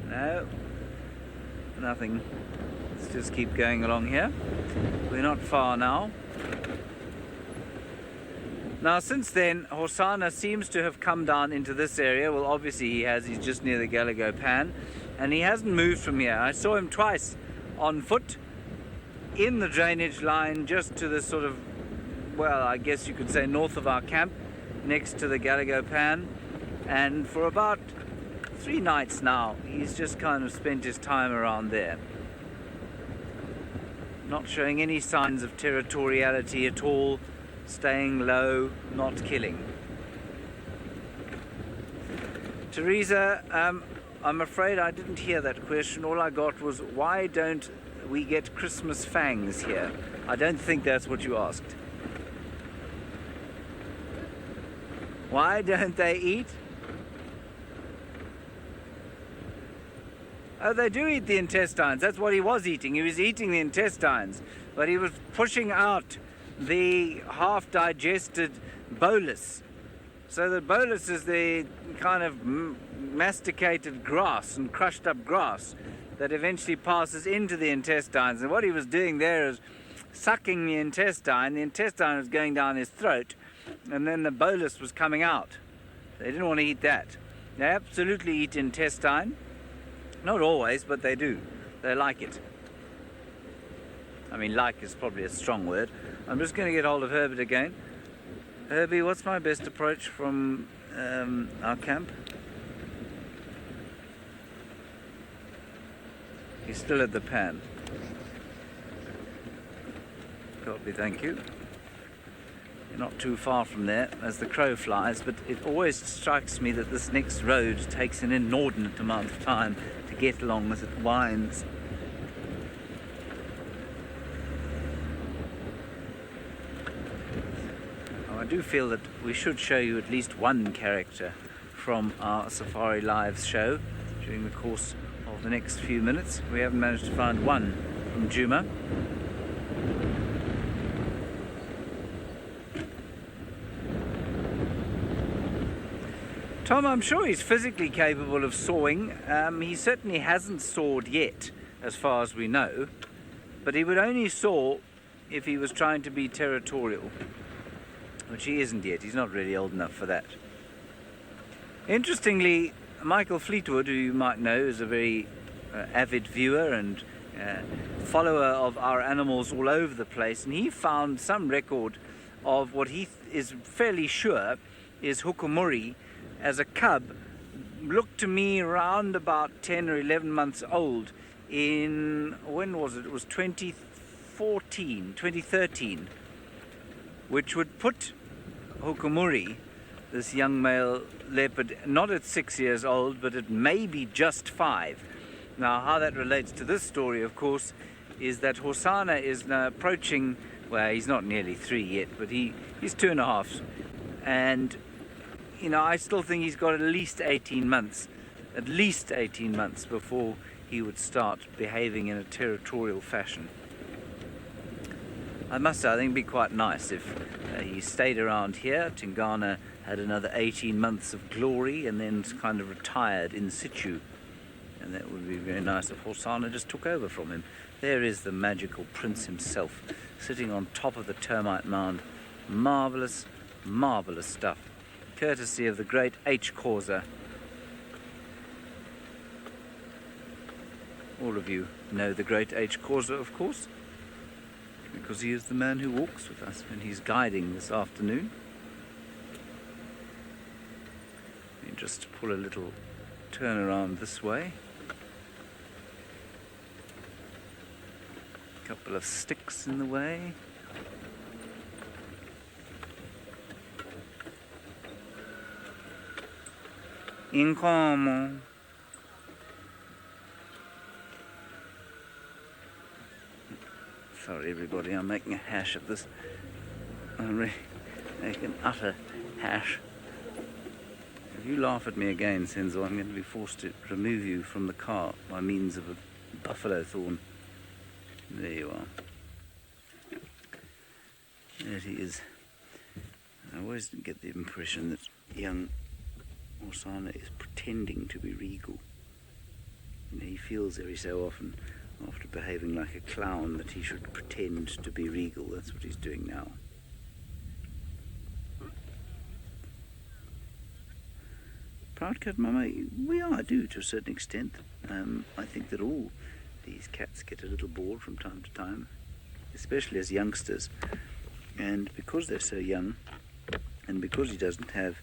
No, nothing. Let's just keep going along here. We're not far now. Now, since then, HOSANA seems to have come down into this area. Well, obviously he has. He's just near the Gallego Pan. And he hasn't moved from here. I saw him twice on foot in the drainage line just to the sort of, well, I guess you could say north of our camp, next to the Gallego Pan. And for about 3 nights now, he's just kind of spent his time around there. Not showing any signs of territoriality at all. Staying low, not killing. Teresa, I'm afraid I didn't hear that question. All I got was, why don't we get Christmas fangs here? I don't think that's what you asked. Why don't they eat? Oh, they do eat the intestines. That's what he was eating. He was eating the intestines, but he was pushing out the half-digested bolus. So the bolus is the kind of masticated grass and crushed up grass that eventually passes into the intestines. And what he was doing there is sucking the intestine. The intestine was going down his throat, and then the bolus was coming out. They didn't want to eat that. They absolutely eat intestine. Not always, but they do. They like it. I mean, like is probably a strong word. I'm just going to get hold of Herbert again. Herbie, what's my best approach from our camp? He's still at the pan. Copy, thank you. You're not too far from there as the crow flies, but it always strikes me that this next road takes an inordinate amount of time to get along as it winds. I do feel that we should show you at least one character from our Safari Lives show during the course of the next few minutes. We haven't managed to find one from Djuma. Tom, I'm sure he's physically capable of sawing. He certainly hasn't sawed yet, as far as we know, but he would only saw if he was trying to be territorial, which he isn't yet. He's not really old enough for that. Interestingly, Michael Fleetwood, who you might know, is a very avid viewer and follower of our animals all over the place, and he found some record of what he is fairly sure is hukumuri as a cub. Looked to me around about 10 or 11 months old in, when was it? It was 2013, which would put hukumuri, this young male leopard, not at 6 years old, but at maybe just 5. Now, how that relates to this story, of course, is that HOSANA is now approaching, well, he's not nearly 3 yet, but he's 2.5. And, you know, I still think he's got at least 18 months before he would start behaving in a territorial fashion. I must say, I think it'd be quite nice if he stayed around here. TINGANA had another 18 months of glory and then kind of retired in situ. And that would be very nice if HOSANA just took over from him. There is the magical prince himself, sitting on top of the termite mound. Marvellous, marvellous stuff. Courtesy of the great H. Causa. All of you know the great H. Causa, of course, because he is the man who walks with us and he's guiding this afternoon. Let me just pull a little turn around this way. A couple of sticks in the way. NKUHUMA. Sorry everybody, I'm making a hash of this. I'm really making an utter hash. If you laugh at me again, Senzo, I'm going to be forced to remove you from the car by means of a buffalo thorn. There you are. There he is. I always get the impression that young HOSANA is pretending to be regal. You know, he feels every so often, after behaving like a clown, that he should pretend to be regal. That's what he's doing now. Proud cat, Mama, I do to a certain extent. I think that all these cats get a little bored from time to time, especially as youngsters. And because they're so young, and because he doesn't have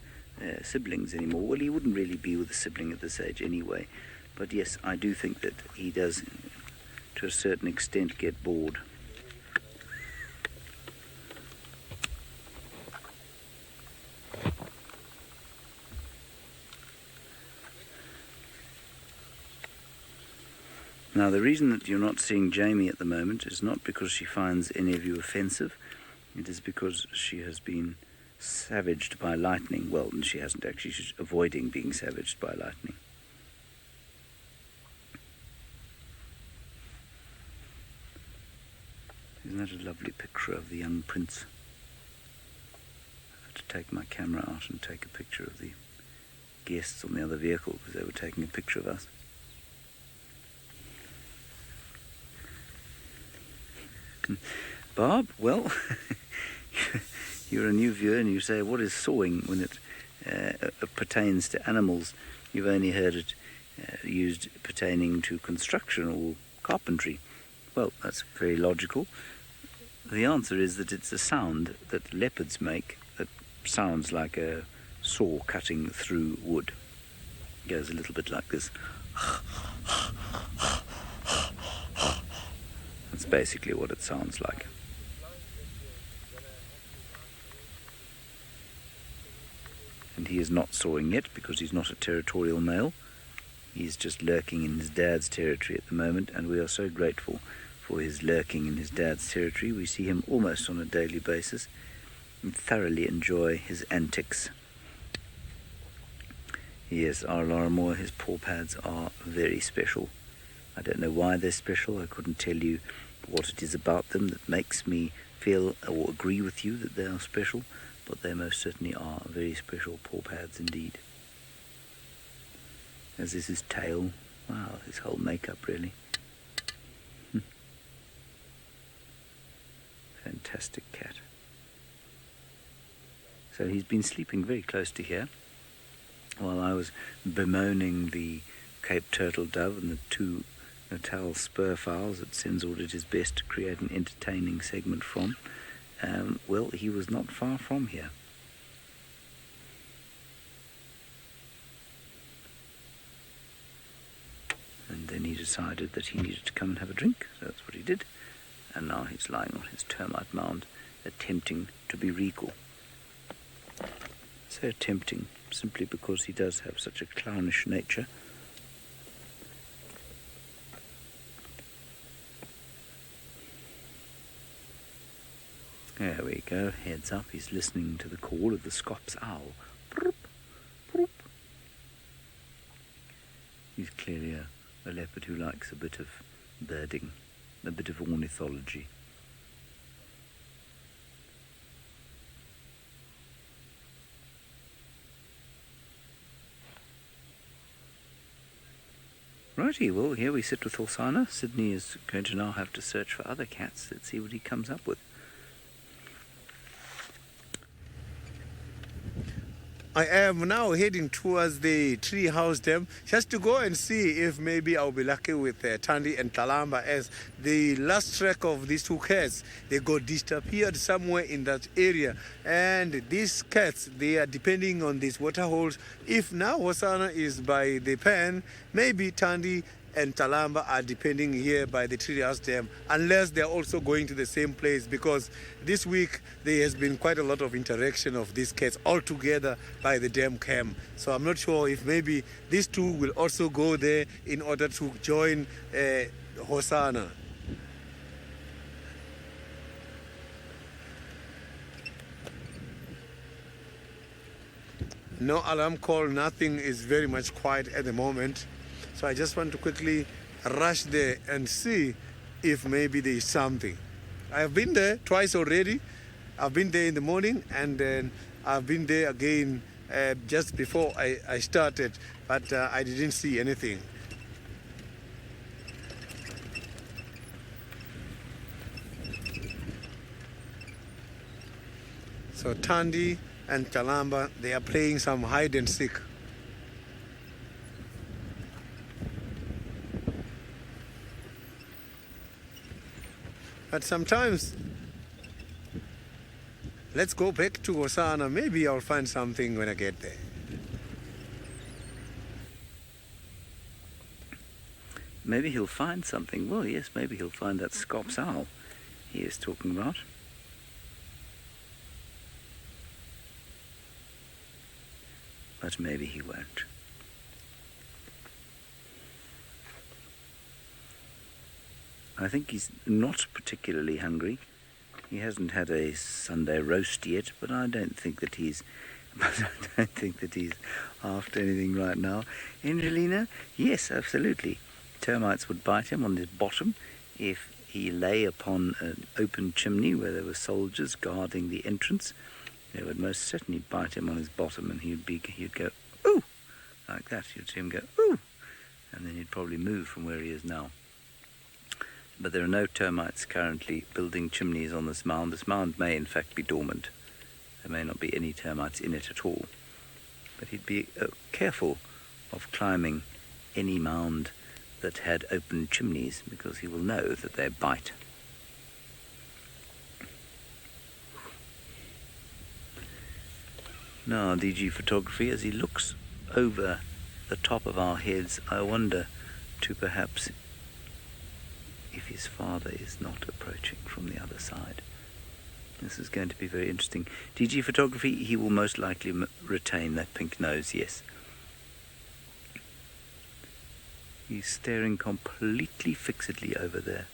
siblings anymore, well, he wouldn't really be with a sibling at this age anyway. But yes, I do think that he does, to a certain extent, get bored. Now, the reason that you're not seeing Jamie at the moment is not because she finds any of you offensive. It is because she has been savaged by lightning. Well, she hasn't actually. She's avoiding being savaged by lightning. Isn't that a lovely picture of the young prince? I had to take my camera out and take a picture of the guests on the other vehicle because they were taking a picture of us. Bob, well, you're a new viewer and you say, what is sawing when it pertains to animals? You've only heard it used pertaining to construction or carpentry. Well, that's very logical. The answer is that it's a sound that leopards make that sounds like a saw cutting through wood. It goes a little bit like this. That's basically what it sounds like. And he is not sawing yet because he's not a territorial male. He's just lurking in his dad's territory at the moment, and we are so grateful for his lurking in his dad's territory. We see him almost on a daily basis and thoroughly enjoy his antics. Yes, our Laramore, his paw pads are very special. I don't know why they're special. I couldn't tell you what it is about them that makes me feel or agree with you that they are special, but they most certainly are very special paw pads indeed. As is his tail. Wow, his whole makeup really. Fantastic cat. So he's been sleeping very close to here while I was bemoaning the Cape turtle dove and the two Natal spur fowls that Senzo did his best to create an entertaining segment from. Well, he was not far from here. And then he decided that he needed to come and have a drink, so that's what he did. And now he's lying on his termite mound, attempting to be regal. So tempting, simply because he does have such a clownish nature. There we go, heads up, he's listening to the call of the Scops owl. Broop, broop. He's clearly a leopard who likes a bit of birding, a bit of ornithology. Righty, well, here we sit with HOSANA. Sydney is going to now have to search for other cats. Let's see what he comes up with. I am now heading towards the Treehouse Dam just to go and see if maybe I'll be lucky with THANDI and TLALAMBA, as the last track of these two cats, they got disappeared somewhere in that area. And these cats, they are depending on these water holes. If now HOSANA is by the pen, maybe THANDI and TLALAMBA are depending here by the Treehouse Dam, unless they're also going to the same place, because this week there has been quite a lot of interaction of these cats all together by the dam camp. So I'm not sure if maybe these two will also go there in order to join HOSANA. No alarm call, nothing is very much quiet at the moment. So I just want to quickly rush there and see if maybe there is something. I have been there twice already. I've been there in the morning, and then I've been there again just before I started, but I didn't see anything. So THANDI and TLALAMBA, they are playing some hide and seek. But sometimes, let's go back to HOSANA. Maybe I'll find something when I get there. Maybe he'll find something. Well, yes, maybe he'll find that Scops owl he is talking about. But maybe he won't. I think he's not particularly hungry. He hasn't had a Sunday roast yet, but I don't think that he's after anything right now. Angelina? Yes, absolutely. Termites would bite him on his bottom if he lay upon an open chimney where there were soldiers guarding the entrance. They would most certainly bite him on his bottom, and he'd go, ooh, like that. You'd see him go, ooh, and then he'd probably move from where he is now. But there are no termites currently building chimneys on this mound. This mound may in fact be dormant. There may not be any termites in it at all. But he'd be careful of climbing any mound that had open chimneys, because he will know that they bite. Now, DG Photography, as he looks over the top of our heads, I wonder to perhaps if his father is not approaching from the other side. This is going to be very interesting. DG Photography, he will most likely retain that pink nose, yes. He's staring completely fixedly over there.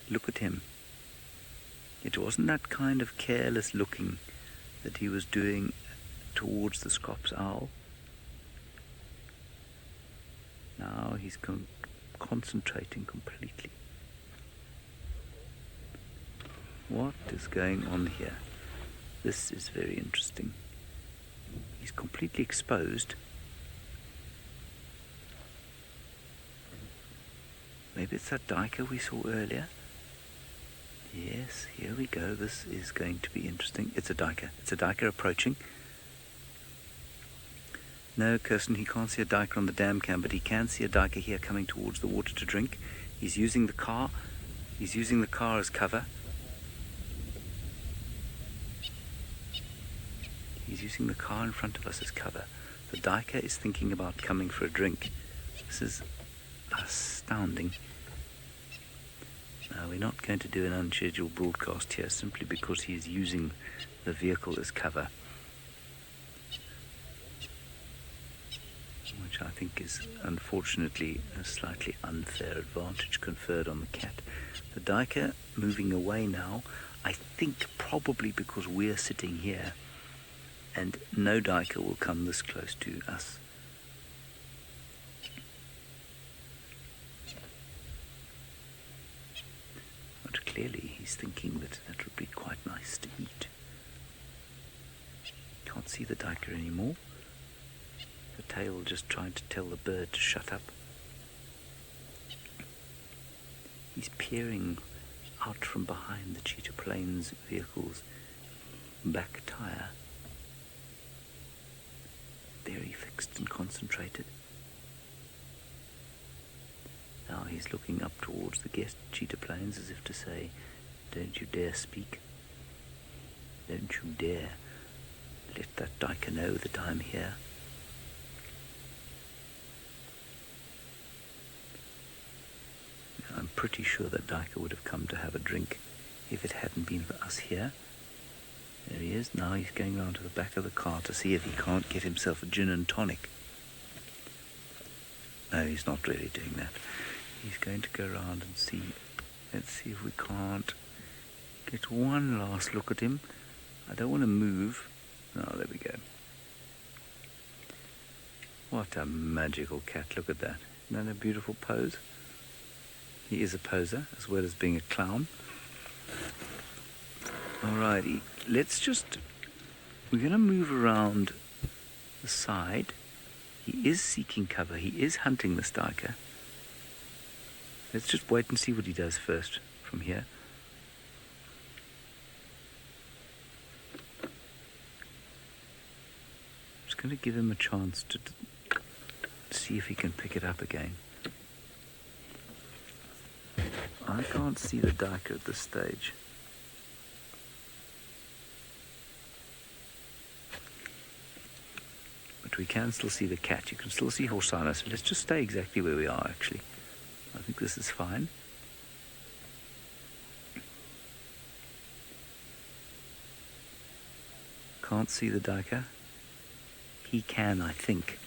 Look at him. It wasn't that kind of careless looking that he was doing towards the Scops owl. Now he's concentrating completely. What is going on here? This is very interesting. He's completely exposed. Maybe it's that duiker we saw earlier. Yes, here we go. This is going to be interesting. It's a duiker. It's a duiker approaching. No, Kirsten, he can't see a duiker on the dam cam, but he can see a duiker here coming towards the water to drink. He's using the car. He's using the car as cover. He's using the car in front of us as cover. The duiker is thinking about coming for a drink. This is astounding. Now, we're not going to do an unscheduled broadcast here simply because he's using the vehicle as cover, which I think is unfortunately a slightly unfair advantage conferred on the cat. The duiker moving away now, I think probably because we're sitting here and no duiker will come this close to us. But clearly he's thinking that that would be quite nice to eat. Can't see the duiker anymore. The tail just trying to tell the bird to shut up. He's peering out from behind the cheetah plane's vehicle's back tire. very fixed and concentrated. Now he's looking up towards the guest cheetah plains as if to say, don't you dare speak. Don't you dare let that duiker know that I'm here. Now, I'm pretty sure that duiker would have come to have a drink if it hadn't been for us here. There he is. Now he's going round to the back of the car to see if he can't get himself a gin and tonic. No, he's not really doing that. He's going to go round and see. Let's see if we can't get one last look at him. I don't want to move. Oh, there we go. What a magical cat. Look at that. Isn't that a beautiful pose? He is a poser as well as being a clown. Alrighty, we're going to move around the side. He is seeking cover. He is hunting the duiker. Let's just wait and see what he does first from here. Just going to give him a chance to see if he can pick it up again. I can't see the duiker at this stage. But we can still see the cat. You can still see HOSANA. So let's just stay exactly where we are, actually. I think this is fine. Can't see the duiker. He can, I think.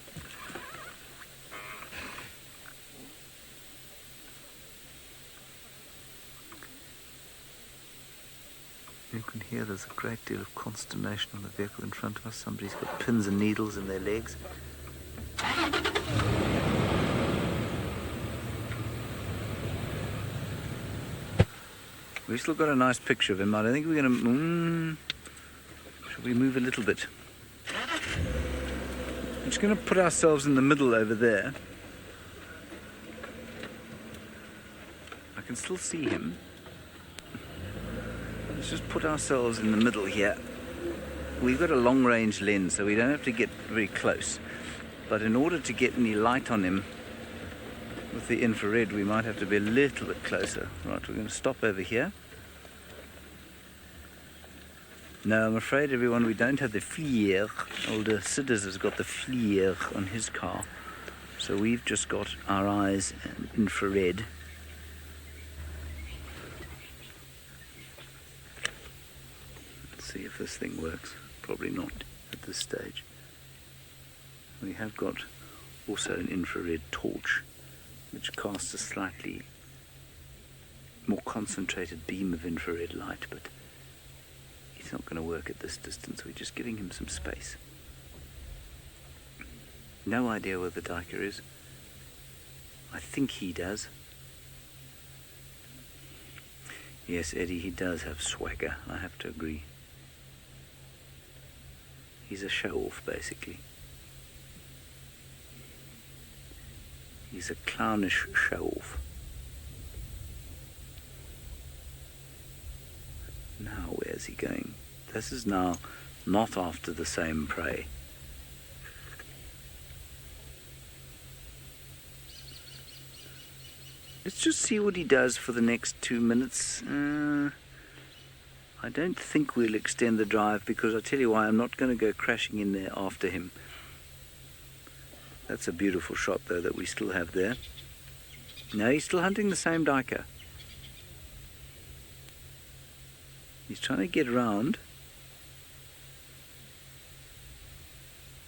You can hear there's a great deal of consternation on the vehicle in front of us. Somebody's got pins and needles in their legs. We've still got a nice picture of him. I don't think we're going to... Should we move a little bit? I'm just going to put ourselves in the middle over there. I can still see him. Let's just put ourselves in the middle here. We've got a long-range lens, so we don't have to get very close. But in order to get any light on him with the infrared, we might have to be a little bit closer. Right, we're going to stop over here. No, I'm afraid, everyone, we don't have the FLIR. Older Sidders has got the FLIR on his car. So we've just got our eyes and infrared. Let's see if this thing works. Probably not at this stage. We have got also an infrared torch, which casts a slightly more concentrated beam of infrared light, but it's not going to work at this distance. We're just giving him some space. No idea where the duiker is. I think he does. Yes, Eddie, he does have swagger, I have to agree. He's a show-off, basically. He's a clownish show-off. Now, where's he going? This is now not after the same prey. Let's just see what he does for the next 2 minutes. I don't think we'll extend the drive because I tell you why, I'm not going to go crashing in there after him. That's a beautiful shot, though, that we still have there. No, he's still hunting the same duiker. He's trying to get around.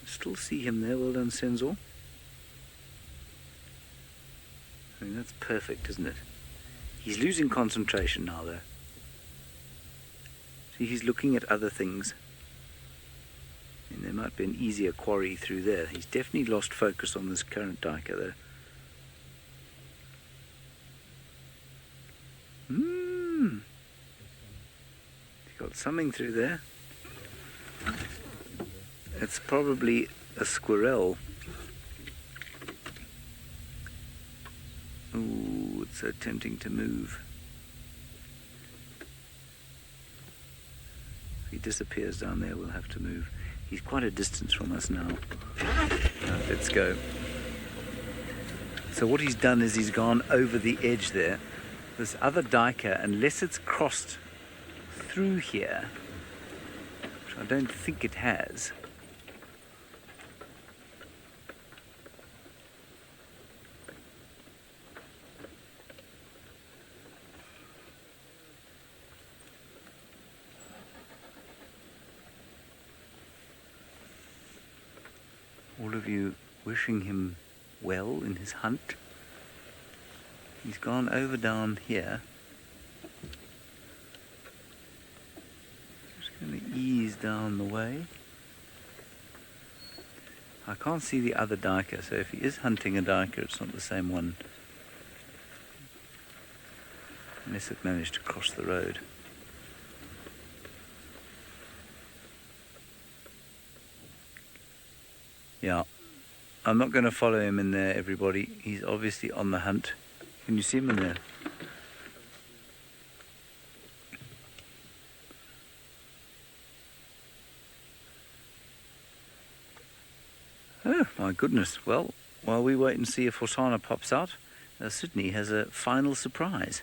Still see him there. Well done, Sensor. I mean, that's perfect, isn't it? He's losing concentration now, though. See, he's looking at other things. And there might be an easier quarry through there. He's definitely lost focus on this current duiker, though. He's got something through there. It's probably a squirrel. Ooh, it's so tempting to move. If he disappears down there, we'll have to move. He's quite a distance from us now. Let's go. So what he's done is he's gone over the edge there. This other duiker, unless it's crossed through here, which I don't think it has. All of you wishing him well in his hunt. He's gone over down here. Just going to ease down the way. I can't see the other duiker, so if he is hunting a duiker, it's not the same one. Unless it managed to cross the road. Yeah, I'm not going to follow him in there, everybody. He's obviously on the hunt. Can you see him in there? Oh, my goodness. Well, while we wait and see if HOSANA pops out, Sydney has a final surprise.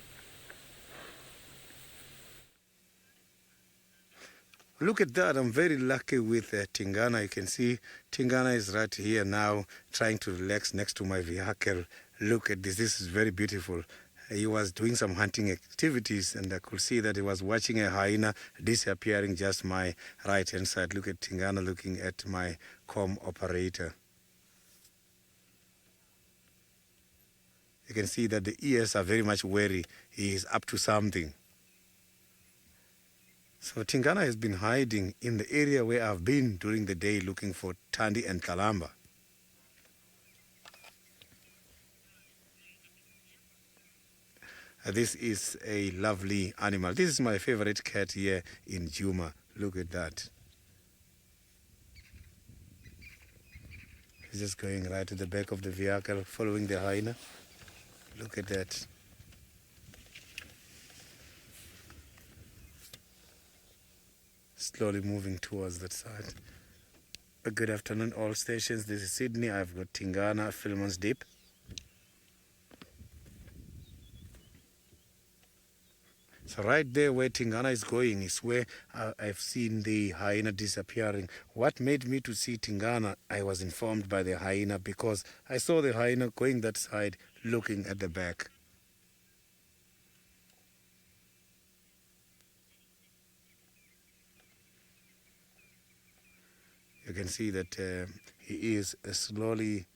Look at that, I'm very lucky with Tingana. You can see Tingana is right here now trying to relax next to my vehicle. Look at this, this is very beautiful. He was doing some hunting activities and I could see that he was watching a hyena disappearing just my right hand side. Look at Tingana looking at my comm operator. You can see that the ears are very much wary. He is up to something. So Tingana has been hiding in the area where I've been during the day looking for THANDI and TLALAMBA. This is a lovely animal. This is my favorite cat here in Djuma. Look at that. He's just going right to the back of the vehicle, following the hyena. Look at that. Slowly moving towards that side. A good afternoon, all stations. This is Sydney. I've got Tingana, Filmons Deep. So right there where Tingana is going is where I've seen the hyena disappearing. What made me to see Tingana, I was informed by the hyena because I saw the hyena going that side, looking at the back. You can see that he is slowly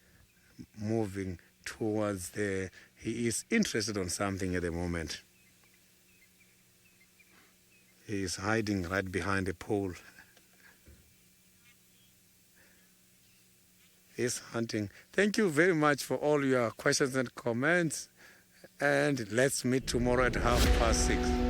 moving towards the... He is interested on something at the moment. He is hiding right behind a pole. He is hunting. Thank you very much for all your questions and comments. And let's meet tomorrow at 6:30.